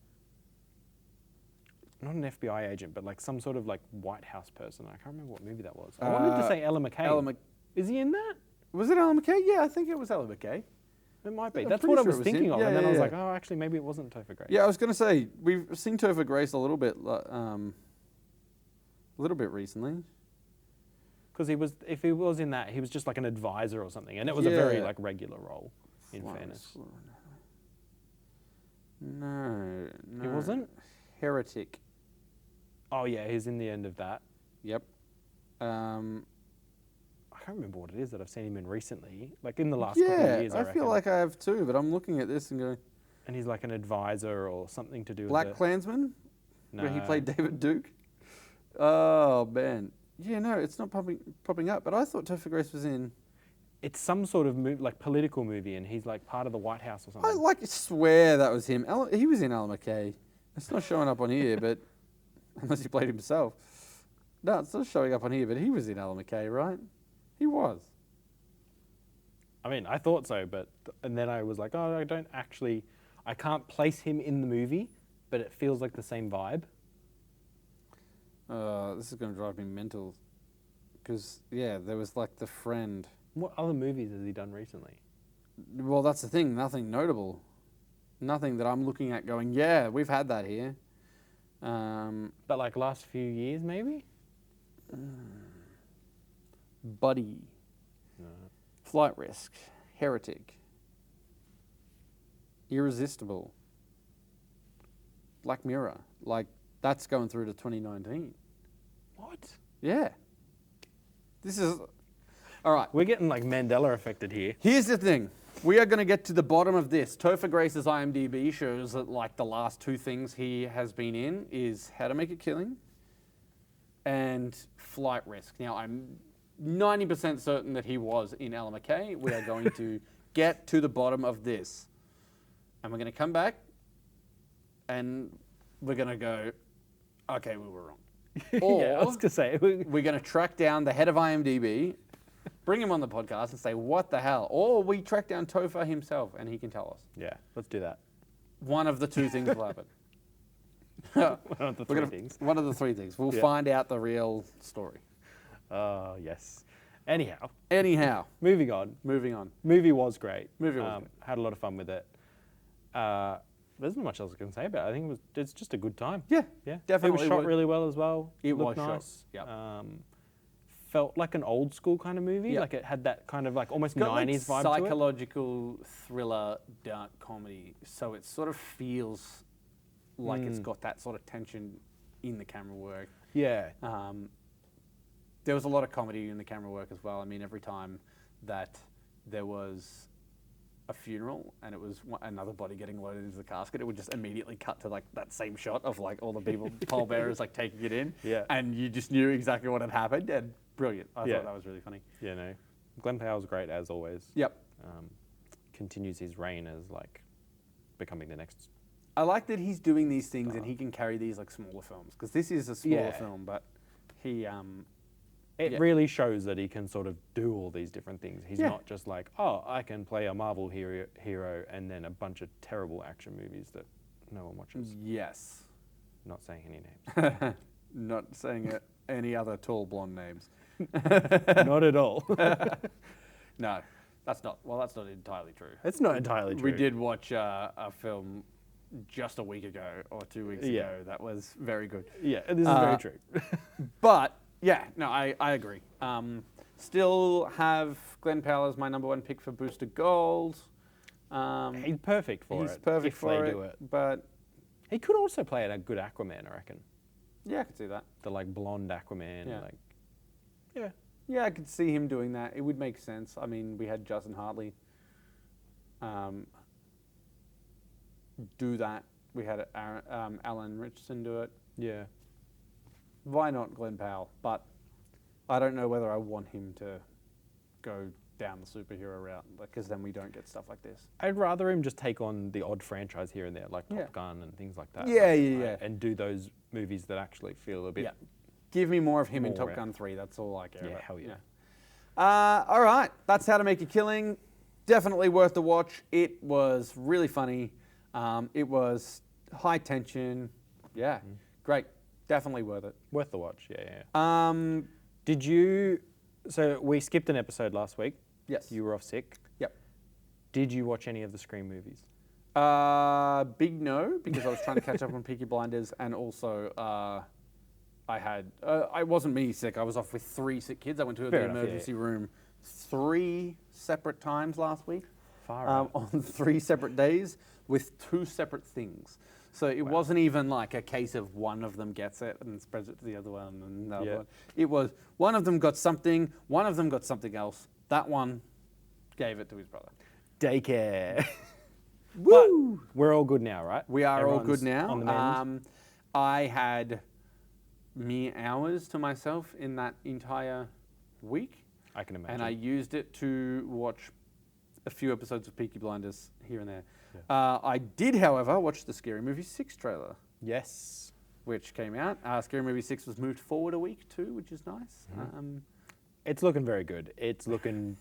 not an FBI agent, but like some sort of like White House person. I can't remember what movie that was. I wanted to say Ella McKay. Ella Mc- Is he in that? Was it Ella McKay? Yeah, I think it was Ella McKay. It might be. I'm That's pretty what I sure was it was thinking him. of, Yeah, and then yeah, I was yeah. like, oh, actually, maybe it wasn't Topher Grace. Yeah, I was going to say, we've seen Topher Grace a little bit recently. Because if he was in that, he was just like an advisor or something, and it was a very Yeah. like regular role. In Florence, fairness, No, he wasn't. Heretic. Oh yeah, he's in the end of that. Yep. I can't remember what it is that I've seen him in recently, like in the last couple Yeah, of years. I feel reckon. like I have too, but I'm looking at this and going, And he's like an advisor or something to do Black with Klansman, No. where he played David Duke. Oh man, yeah, no, it's not popping up. But I thought Topher Grace was in. It's some sort of like political movie, and he's like part of the White House or something. I swear that was him. He was in Ella McKay. It's not showing up on here, but unless he played himself. No, it's not showing up on here, but he was in Alan McKay, right? He was. I mean, I thought so, and then I was like, oh, I can't place him in the movie, but it feels like the same vibe. This is going to drive me mental. Because, yeah, there was like The Friend. What other movies has he done recently? Well, that's the thing. Nothing notable. Nothing that I'm looking at going, yeah, we've had that here. But like last few years, maybe? Buddy. No. Flight Risk. Heretic. Irresistible. Black Mirror. Like, that's going through to 2019. What? Yeah. This is... All right. We're getting like Mandela affected here. Here's the thing. We are going to get to the bottom of this. Topher Grace's IMDb shows that like the last two things he has been in is How to Make a Killing and Flight Risk. Now, I'm 90% certain that he was in Alan McKay. We are going to get to the bottom of this. And we're going to come back and we're going to go, okay, we were wrong. Or yeah, I was going to say. we're going to track down the head of IMDb, bring him on the podcast and say, what the hell? Or we track down Topher himself and he can tell us. Yeah, let's do that. One of the two things will happen. One of the three things. One of the three things. We'll find out the real story. Oh, yes. Anyhow. Moving on. Movie was great. Had a lot of fun with it. There's not much else I can say about it. I think it's just a good time. Yeah, It definitely. was shot really well as well. It Looked was nice. shot. Yep. Felt like an old school kind of movie. Yep. Like it had that kind of like almost Got 90s like vibe psychological thriller, dark comedy. So it sort of feels like it's got that sort of tension in the camera work. to it. Yeah. There was a lot of comedy in the camera work as well. I mean, every time that there was a funeral and it was another body getting loaded into the casket, it would just immediately cut to like that same shot of like all the people, pallbearers like taking it in. Yeah. And you just knew exactly what had happened, and brilliant. I thought that was really funny. Yeah, no. Glenn Powell's great as always. Yep. Continues his reign as like becoming the next. I like that he's doing these things and he can carry these like smaller films, because this is a smaller film, but he It really shows that he can sort of do all these different things. He's not just like, oh, I can play a Marvel hero and then a bunch of terrible action movies that no one watches. Yes. Not saying any names. Not saying any other tall blonde names. Not at all. No, that's not entirely true. It's not entirely true. We did watch a film just a week ago or 2 weeks ago that was very good. Yeah, this is very true. But yeah, no, I agree. Still have Glenn Powell as my number one pick for Booster Gold. He's perfect for it. He's perfect for do it. But he could also play a good Aquaman, I reckon. Yeah, I could see that. The like blonde Aquaman. Yeah. Yeah, I could see him doing that. It would make sense. I mean, we had Justin Hartley do that. We had Alan Richardson do it. Yeah. Why not Glenn Powell? But I don't know whether I want him to go down the superhero route, because then we don't get stuff like this. I'd rather him just take on the odd franchise here and there, like Top Gun and things like that. Yeah. And do those movies that actually feel a bit... Yeah. Give me more of him in Top Gun 3. That's all I care about. Yeah, hell yeah. All right. That's How to Make a Killing. Definitely worth the watch. It was really funny. It was high tension. Yeah. Great. Definitely worth it. Worth the watch, yeah. Did you... So we skipped an episode last week. Yes. You were off sick. Yep. Did you watch any of the Scream movies? Big no, because I was trying to catch up on Peaky Blinders, and also I had... it wasn't me sick. I was off with 3 sick kids. I went to the emergency room 3 separate times last week. Far out. On 3 separate days with 2 separate things. So it wasn't even like a case of one of them gets it and spreads it to the other one and the other one. It was one of them got something, one of them got something else. That one gave it to his brother. Daycare. Woo! But we're all good now, right? We are all good Everyone's now. on the mend. I had mere hours to myself in that entire week. I can imagine. And I used it to watch a few episodes of Peaky Blinders here and there. Yeah. I did, however, watch the Scary Movie 6 trailer. Yes. which came out. Scary Movie 6 was moved forward a week too, which is nice. It's looking very good. It's looking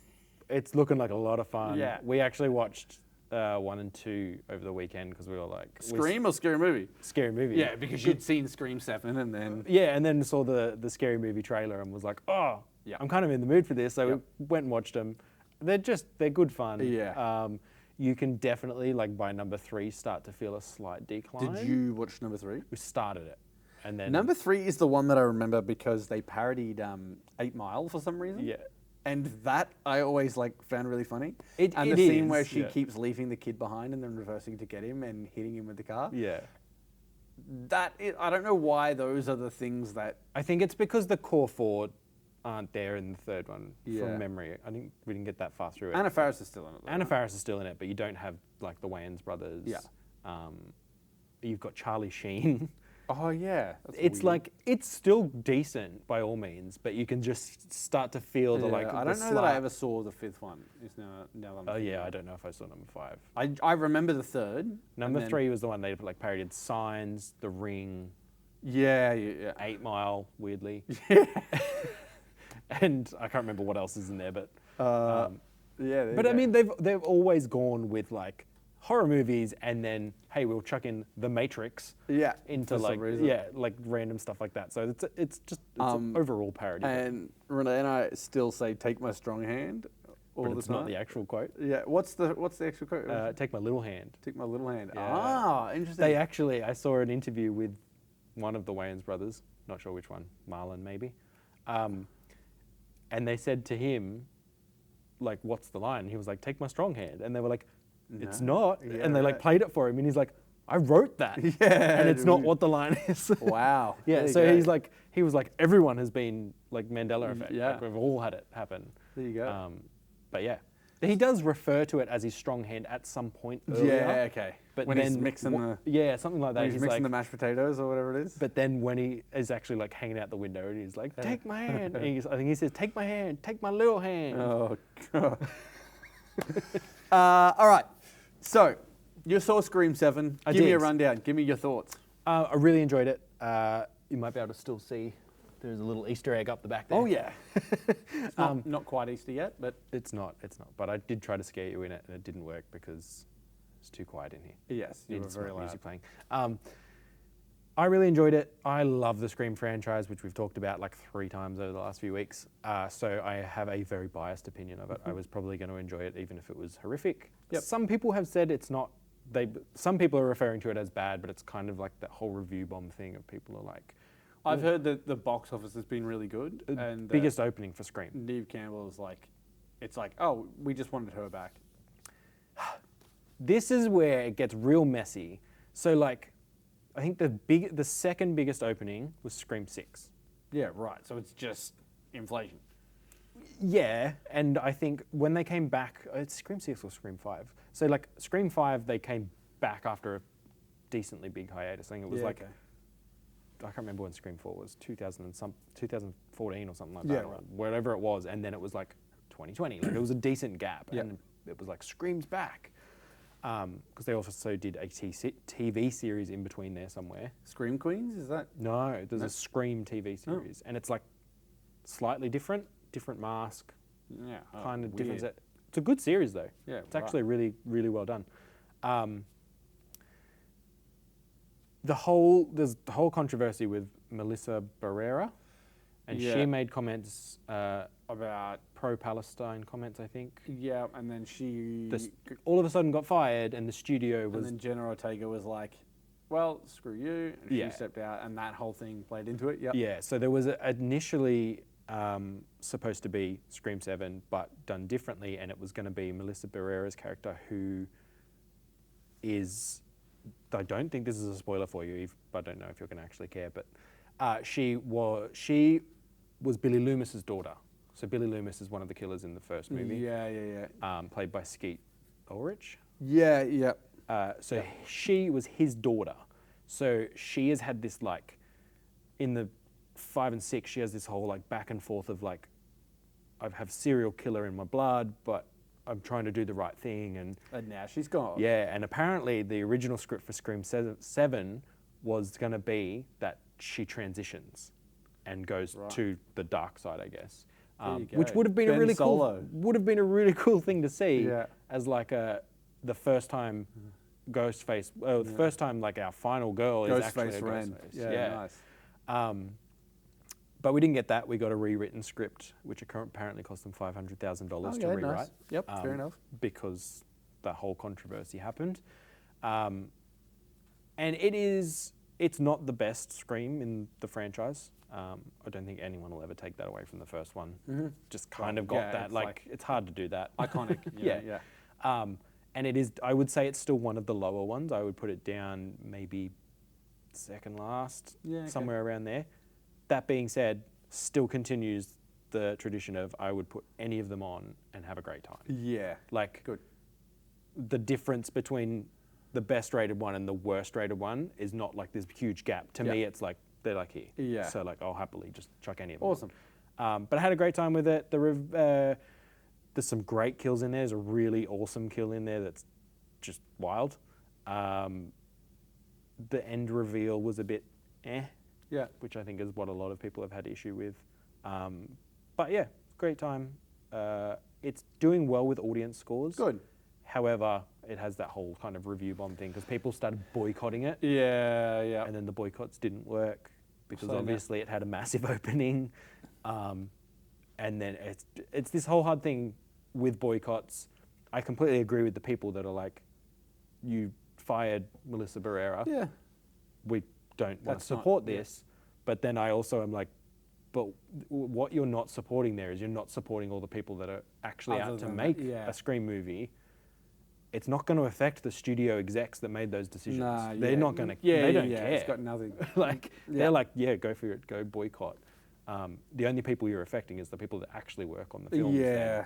like a lot of fun. Yeah. We actually watched 1 and 2 over the weekend because we were like Scream or Scary Movie? Scary Movie. Yeah, because you'd seen Scream 7 and then... Yeah, and then saw the Scary Movie trailer and was like, oh, Yeah. I'm kind of in the mood for this. So we went and watched them. They're good fun. Yeah. You can definitely, like by number 3, start to feel a slight decline. Did you watch number 3? We started it, and then Number 3 is the one that I remember because they parodied 8 Mile for some reason. Yeah. And that I always found really funny. It the scene is, where she yeah. keeps leaving the kid behind and then reversing to get him and hitting him with the car. Yeah. I don't know why those are the things that... I think it's because the core 4 aren't there in the third one Yeah. from memory. I think we didn't get that far through it. Anna Faris is still in it. though, Anna right? Faris is still in it, but you don't have like the Wayans brothers. Yeah. You've got Charlie Sheen. Oh, yeah. That's It's weird. like, it's still decent by all means, but you can just start to feel the like. I the don't know that I slight- ever saw the 5th one. Is now that I'm Oh thinking yeah, about I it. don't know if I saw number 5. I remember the 3rd. Number and then- 3 was the one they like parodied Signs, The Ring, Yeah, yeah. 8 Mile, weirdly, Yeah. and I can't remember what else is in there, but. Yeah. there But you I go. mean, they've always gone with like horror movies, and then hey, we'll chuck in The Matrix yeah, into for some like reason. like random stuff like that. So it's an overall parody. And Renee and I still say, "Take my strong hand," all but the it's time. not the actual quote. Yeah. What's the actual quote? Take my little hand. Take my little hand. Yeah. Ah, interesting. They actually, I saw an interview with one of the Wayans brothers, not sure which one, Marlon maybe, and they said to him, like, what's the line? And he was like, take my strong hand. And they were like, it's No. not. Yeah, and they like right. played it for him, and he's like, I wrote that. Yeah, and it's not dude. what the line is. Wow. Yeah, There you so go. he was like, everyone has been like Mandela effect. Yeah. Like, we've all had it happen. There you go. But yeah, he does refer to it as his strong hand at some point earlier. Yeah. Okay. But when then he's mixing yeah, something like that. when he's mixing like, the mashed potatoes or whatever it is. but then when he is actually like hanging out the window and he's like, take my hand. And I think he says, take my hand, take my little hand. Oh god. All right. So you saw Scream 7. I Give me a did. rundown. Give me your thoughts. I really enjoyed it. You might be able to still see there's a little Easter egg up the back there. Oh yeah. It's not quite Easter yet, but It's not. But I did try to scare you in it, and it didn't work because it's too quiet in here. yes, you were Needed some very loud. music playing. I really enjoyed it. I love the Scream franchise, which we've talked about like 3 times over the last few weeks. So I have a very biased opinion of it. I was probably going to enjoy it even if it was horrific. Yep. Some people have said it's not. Some people are referring to it as bad, but it's kind of like that whole review bomb thing of people are like, I've heard that the box office has been really good, and biggest opening for Scream. Neve Campbell is like, it's like, oh, we just wanted her back. This is where it gets real messy. So like, I think the second biggest opening was Scream 6. Yeah, right. So it's just inflation. Yeah, and I think when they came back, it's Scream 6 or Scream 5. So like Scream 5, they came back after a decently big hiatus. I think it was okay. I can't remember when Scream 4 was, 2014 or something like Yeah, that, or right. whatever it was, and then it was like 2020. Like it was a decent gap, Yeah. and it was like Scream's back. Because they also did a TV series in between there somewhere. Scream Queens, is that? No, there's No? a Scream TV series, and it's like slightly different mask, Yeah. kind of different. weird. It's a good series though. Yeah, It's actually really, really well done. There's the whole controversy with Melissa Barrera, and Yeah. she made comments about pro-Palestine comments, I think. Yeah, and then All of a sudden got fired, and the studio and was then Jenna Ortega was like, well, screw you, and Yeah. she stepped out, and that whole thing played into it. Yep. yeah. So there was initially supposed to be Scream 7, but done differently, and it was going to be Melissa Barrera's character, who is. I don't think this is a spoiler for you, but I don't know if you're going to actually care. But she was Billy Loomis's daughter. So Billy Loomis is one of the killers in the first movie. Yeah. Played by Skeet Ulrich. Yeah. So she was his daughter. So she has had this like, in the 5 and 6, she has this whole like back and forth of like, I have serial killer in my blood, but I'm trying to do the right thing. And And now she's gone. yeah, and apparently the original script for Scream 7 was going to be that she transitions and goes to the dark side, I guess. Which would have been Ben a really Solo. cool thing to see Yeah. as like the first time Ghostface, the first time like our final girl is actually a Ghostface Ren. Ghostface. Yeah, nice. But we didn't get that. We got a rewritten script, which apparently cost them $500,000 to rewrite. Nice. Yep, fair enough. Because the whole controversy happened. And it's not the best Scream in the franchise. I don't think anyone will ever take that away from the first one. Just kind of got that. Like, it's hard to do that. Iconic. Yeah. And it is, I would say it's still one of the lower ones. I would put it down maybe second last, somewhere around there. That being said, still continues the tradition of I would put any of them on and have a great time. Yeah. Like, Good. the difference between the best rated one and the worst rated one is not like this huge gap. To me, it's like, they're like here. Yeah. So like, I'll happily just chuck any of them. Awesome. But I had a great time with it. There's some great kills in there. There's a really awesome kill in there that's just wild. The end reveal was a bit Yeah. which I think is what a lot of people have had issue with. But yeah, great time. It's doing well with audience scores. Good. However, it has that whole kind of review bomb thing because people started boycotting it. Yeah. And then the boycotts didn't work because So obviously it had a massive opening. And then it's this whole hard thing with boycotts. I completely agree with the people that are like, you fired Melissa Barrera. Yeah. We don't want to That's not- support this. But then I also am like, but what you're not supporting there is you're not supporting all the people that are actually Other out to than make that, a Scream movie. It's not going to affect the studio execs that made those decisions. Nah, They're not going to. Yeah, they don't yeah, care. It's got nothing. Like they're like, yeah, go for it, go boycott. The only people you're affecting is the people that actually work on the films. Yeah.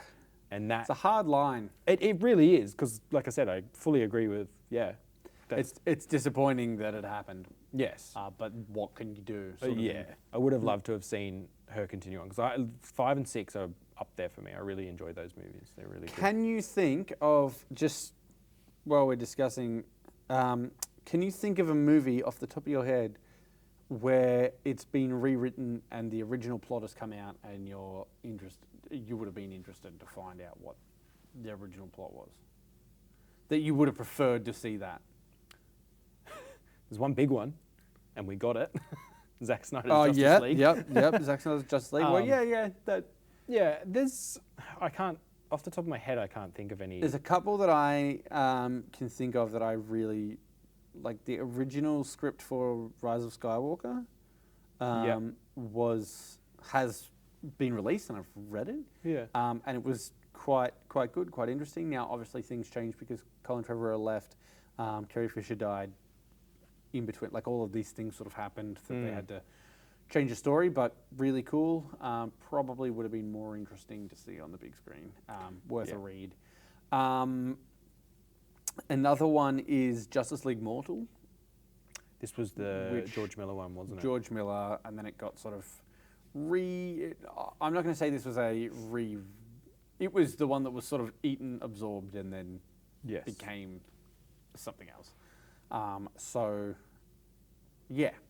then. And It's a hard line. it really is because, like I said, I fully agree with It's disappointing that it happened. yes. But what can you do? sort of Yeah, thing. I would have loved to have seen her continue on because 5 and 6 are up there for me. I really enjoy those movies. They're really good. Can you think of, just while we're discussing, can you think of a movie off the top of your head where it's been rewritten and the original plot has come out and you would have been interested to find out what the original plot was? That you would have preferred to see that? There's one big one, and we got it. Zack Snyder's Oh, Justice yeah, League. yep. Zack Snyder's Justice League. Well, yeah. Yeah, I can't, off the top of my head, I can't think of any. There's a couple that I can think of that I really like. The original script for Rise of Skywalker has been released, and I've read it. Yeah. And it was quite good, quite interesting. Now, obviously, things changed because Colin Trevorrow left, Carrie Fisher died. In between, like all of these things sort of happened that they had to change the story, but really cool. Probably would have been more interesting to see on the big screen. Worth a read. Another one is Justice League Mortal. This was the George Miller one, wasn't it? George Miller, and then it got sort of I'm not going to say this was it was the one that was sort of eaten, absorbed, and then became something else.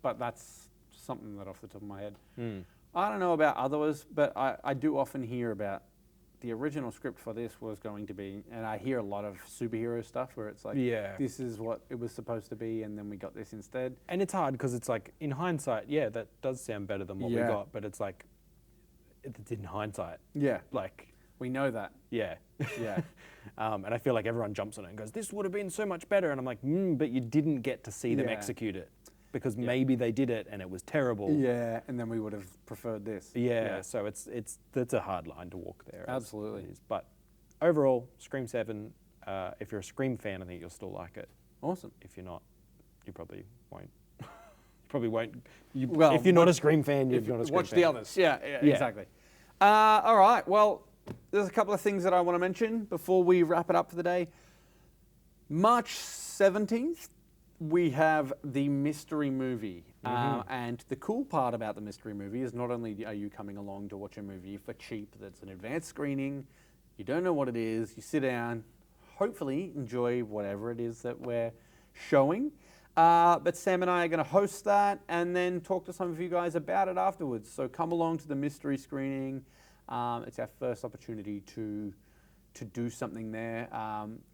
But that's something that off the top of my head. I don't know about others, but I do often hear about the original script for this was going to be, and I hear a lot of superhero stuff where it's like, this is what it was supposed to be, and then we got this instead. And it's hard because it's like, in hindsight, that does sound better than what we got, but it's like, it's in hindsight. Yeah. Like, we know that. Yeah. Yeah. And I feel like everyone jumps on it and goes, this would have been so much better. And I'm like, but you didn't get to see them execute it because maybe they did it and it was terrible. Yeah, and then we would have preferred this. Yeah. So that's a hard line to walk there. Absolutely. But overall, Scream 7, if you're a Scream fan, I think you'll still like it. Awesome. If you're not, you probably won't. Probably won't. If you're not a Scream fan, you're not a Scream fan. Watch the others. Yeah, exactly. All right, well, there's a couple of things that I want to mention before we wrap it up for the day. March 17th, we have the mystery movie. And the cool part about the mystery movie is not only are you coming along to watch a movie for cheap that's an advanced screening, you don't know what it is, you sit down, hopefully enjoy whatever it is that we're showing. But Sam and I are going to host that and then talk to some of you guys about it afterwards. So come along to the mystery screening. It's our first opportunity to do something there.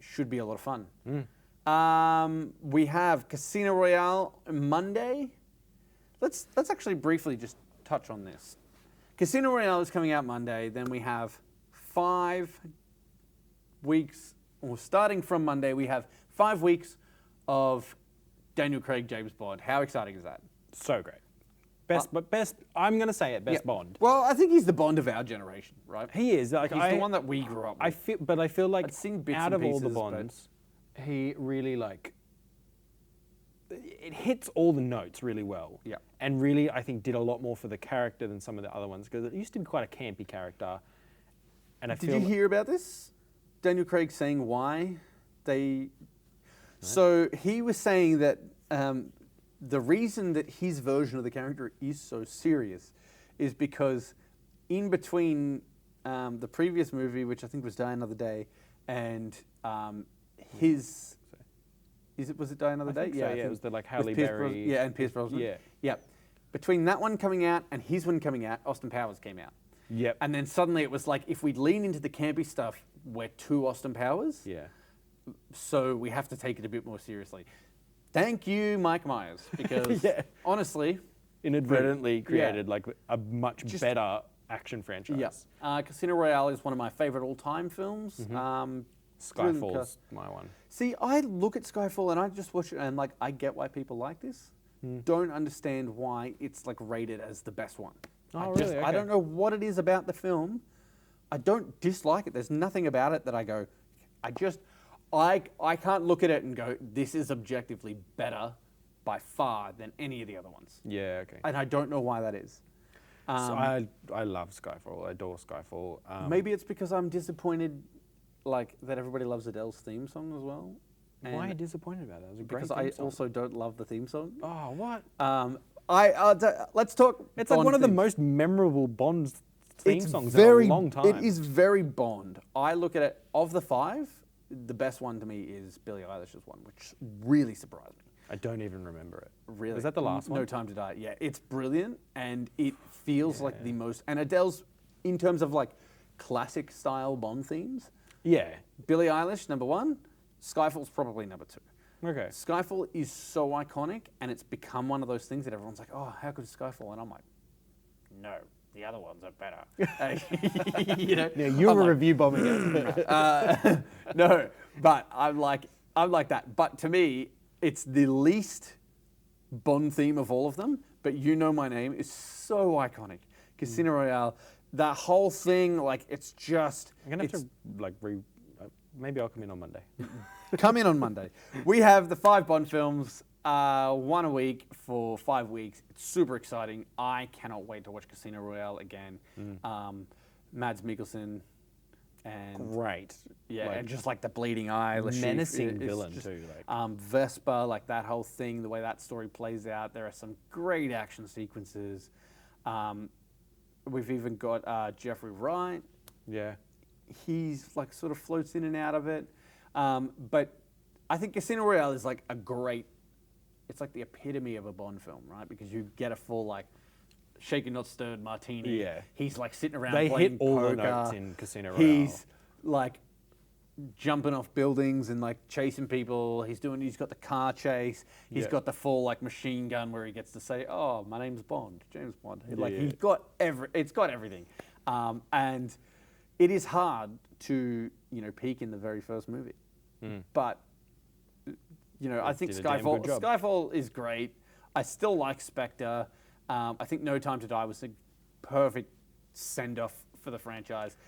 Should be a lot of fun. We have Casino Royale Monday. Let's actually briefly just touch on this. Casino Royale is coming out Monday. Then we have 5 weeks, or starting from Monday, we have 5 weeks of Daniel Craig, James Bond. How exciting is that? So great. Best. I'm going to say it. Best Bond. Well, I think he's the Bond of our generation, right? He is. Like, he's the one that we grew up with. I feel like I've seen bits out and of all the pieces, Bonds, he really it hits all the notes really well. Yeah. And really, I think, did a lot more for the character than some of the other ones, because it used to be quite a campy character. And Did you hear about this? Daniel Craig saying why they... So he was saying that the reason that his version of the character is so serious is because in between the previous movie, which I think was Die Another Day, and his... Was it Die Another Day? Yeah, it was the Halle Berry. And Pierce Brosnan. Yeah. Between that one coming out and his one coming out, Austin Powers came out. Yep. And then suddenly it was like, if we lean into the campy stuff, we're too Austin Powers. Yeah. So we have to take it a bit more seriously. Thank you, Mike Myers, because honestly... Inadvertently created a much better action franchise. Yeah. Casino Royale is one of my favorite all-time films. Skyfall's my one. See, I look at Skyfall and I just watch it and I get why people like this. Don't understand why it's rated as the best one. Oh, really? Okay. I don't know what it is about the film. I don't dislike it. There's nothing about it that I go, I can't look at it and go, this is objectively better by far than any of the other ones. Yeah, okay. And I don't know why that is. So I love Skyfall. I adore Skyfall. Maybe it's because I'm disappointed that everybody loves Adele's theme song as well. Why are you disappointed about that? It was a great Because I also don't love the theme song. Oh, what? Let's talk. It's Bond one of the themes. most memorable Bond theme songs in a long time. It is very Bond. I look at it, of the 5, the best one to me is Billie Eilish's one, which really surprised me. I don't even remember it. Really? Was that the last one? No Time to Die. Yeah, it's brilliant, and it feels like the most... And Adele's, in terms of classic style Bond themes... Yeah. Billie Eilish, number 1. Skyfall's probably number 2. Okay. Skyfall is so iconic, and it's become one of those things that everyone's like, oh, how good is Skyfall? And I'm like, no, the other ones are better. Yeah, you were review bombing it. No, but I'm like that. But to me, it's the least Bond theme of all of them. But You Know My Name is so iconic. Casino Royale, that whole thing, it's just... I'm going to have to, maybe I'll come in on Monday. Come in on Monday. We have the 5 Bond films, one a week for 5 weeks. It's super exciting. I cannot wait to watch Casino Royale again. Mads Mikkelsen and... Great. Yeah, and just the bleeding eye. Menacing villain just, too. Vespa, that whole thing, the way that story plays out. There are some great action sequences. We've even got Jeffrey Wright. Yeah. He's sort of floats in and out of it. But I think Casino Royale is a great, it's the epitome of a Bond film, right? Because you get a full shaken not stirred martini. Yeah. He's sitting around They playing hit all poker. the notes in Casino Royale. He's jumping off buildings and chasing people. He's got the car chase. He's got the full machine gun where he gets to say, "Oh, my name's Bond, James Bond." He's got it's got everything, and it is hard to peak in the very first movie, but I think Skyfall is great. I still like Spectre. I think No Time to Die was a perfect send off for the franchise.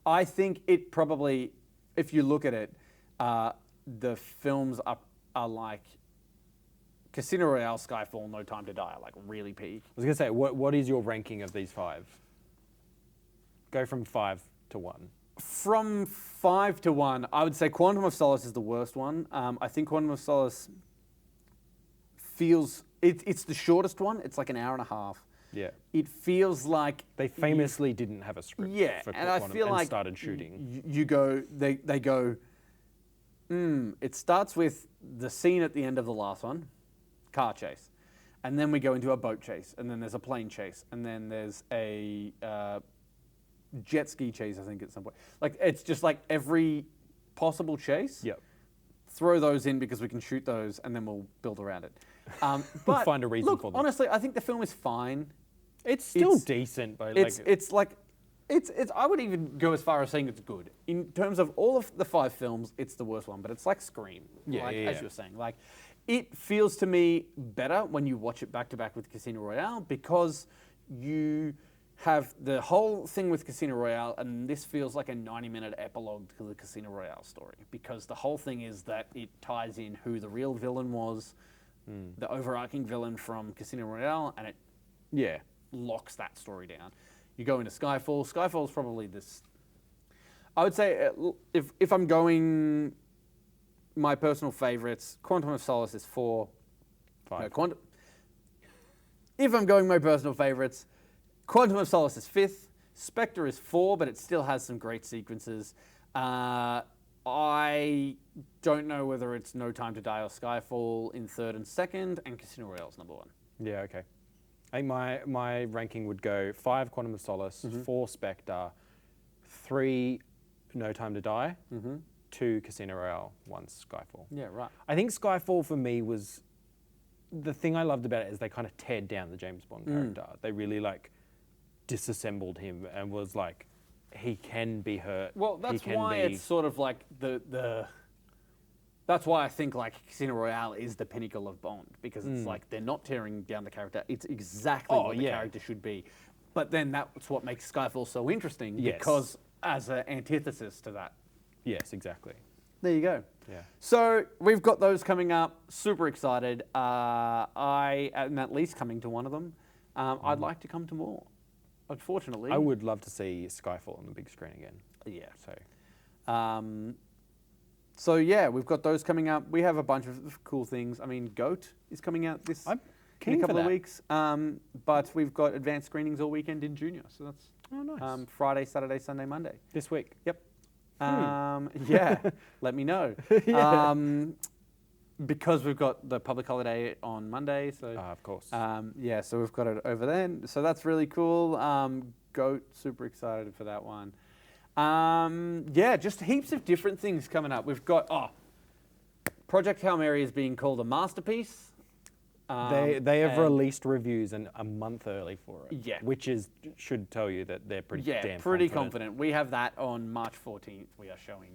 I think it probably, if you look at it, the films are Casino Royale, Skyfall, No Time to Die are really peak. I was going to say, what is your ranking of these 5? Go from 5 to 1. From 5 to 1, I would say Quantum of Solace is the worst one. I think Quantum of Solace feels... It's the shortest one. It's an hour and a half. Yeah. It feels like... They famously didn't have a script for and I feel and started shooting. They go... It starts with the scene at the end of the last one, car chase. And then we go into a boat chase, and then there's a plane chase, and then there's a jet ski chase, I think, at some point. Like, it's just like every possible chase. Yep. Throw those in because we can shoot those, and then we'll build around it. But find a reason for them. Honestly, I think the film is fine. It's still decent, but it's I would even go as far as saying it's good. In terms of all of the 5 films, it's the worst one, but it's like Scream. As you were saying. Like, it feels to me better when you watch it back to back with Casino Royale because you have the whole thing with Casino Royale, and this feels like a 90-minute epilogue to the Casino Royale story because the whole thing is that it ties in who the real villain was, the overarching villain from Casino Royale, and it locks that story down. You go into Skyfall. Skyfall is probably this. I would say if I'm going, my personal favorites, Quantum of Solace is 4. 5. No, if I'm going my personal favorites, Quantum of Solace is 5th. Spectre is 4, but it still has some great sequences. I don't know whether it's No Time to Die or Skyfall in 3rd and 2nd, and Casino Royale is number 1. Yeah, okay. I think my ranking would go 5 Quantum of Solace, 4 Spectre, 3 No Time to Die, 2 Casino Royale, 1 Skyfall. Yeah, right. I think Skyfall for me was, the thing I loved about it is they kind of teared down the James Bond character. They really like disassembled him and was like, he can be hurt. Well, that's why it's sort of like that's why I think like Casino Royale is the pinnacle of Bond because it's like they're not tearing down the character. It's exactly what the character should be. But then that's what makes Skyfall so interesting because as an antithesis to that. Yes, exactly. There you go. Yeah. So we've got those coming up. Super excited. I am at least coming to one of them. I'd like to come to more. Unfortunately, I would love to see Skyfall on the big screen again. Yeah. So. So yeah, we've got those coming up. We have a bunch of cool things. I mean, GOAT is coming out in a couple of weeks. But we've got advanced screenings all weekend in Junior. So that's nice. Friday, Saturday, Sunday, Monday. This week. Yep. Yeah. Let me know. Because we've got the public holiday on Monday. So of course. yeah, so we've got it over then. So that's really cool. GOAT, super excited for that one. Yeah, just heaps of different things coming up. We've got, Project Hail Mary is being called a masterpiece. They have released reviews a month early for it. Yeah. Which should tell you that they're pretty damn pretty confident. We have that on March 14th. We are showing,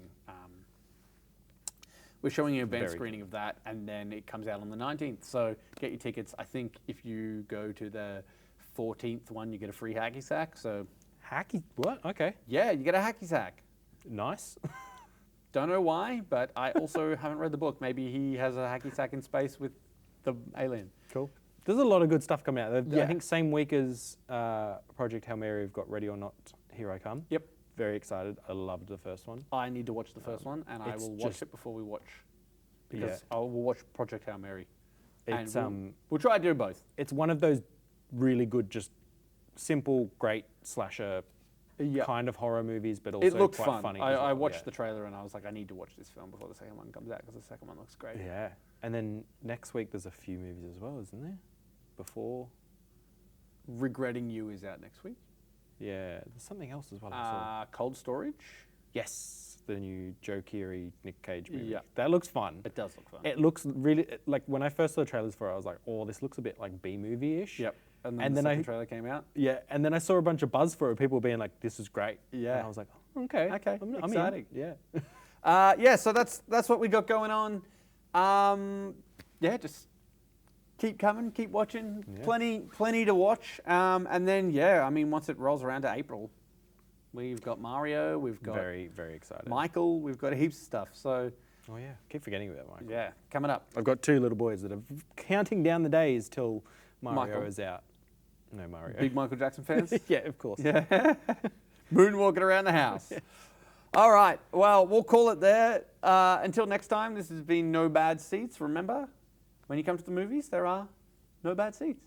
we're showing an event screening of that, and then it comes out on the 19th. So get your tickets. I think if you go to the 14th one, you get a free hacky sack. So. Hacky? What? Okay. Yeah, you get a hacky sack. Nice. Don't know why, but I also haven't read the book. Maybe he has a hacky sack in space with the alien. Cool. There's a lot of good stuff coming out. I think same week as Project Hail Mary, we've got Ready or Not, Here I Come. Yep. Very excited. I loved the first one. I need to watch the first one, and I will watch it before we watch. Because Yeah. I will watch Project Hail Mary. It's And we'll try to do both. It's one of those really good, just simple, great slasher kind of horror movies, but also It looked quite fun. funny. I watched the trailer and I was like, I need to watch this film before the second one comes out because the second one looks great. Yeah. And then next week there's a few movies as well, isn't there? Before. Regretting You is out next week. Yeah. There's something else as well. I saw. Cold Storage. Yes. The new Joe Keery, Nick Cage movie. Yeah. That looks fun. It does look fun. It looks really, like when I first saw the trailers for it, I was like, oh, this looks a bit like B-movie-ish. Yep. And then the second trailer came out. Yeah, and then I saw a bunch of buzz for it, people being like, this is great. Yeah. And I was like, oh, okay. I'm exciting. in. Yeah. Yeah, so that's what we got going on. Yeah, just keep coming, keep watching. Yeah. Plenty to watch. And then, yeah, I mean, once it rolls around to April, we've got Mario, we've got Very, very excited. Michael, we've got heaps of stuff. So, Oh yeah, keep forgetting about Michael. yeah, coming up. I've got 2 little boys that are counting down the days till Mario Michael. is out. No, Mario. Big Michael Jackson fans? Yeah, of course. Yeah. Moonwalking around the house. All right. Well, we'll call it there. Until next time, this has been No Bad Seats. Remember, when you come to the movies, there are no bad seats.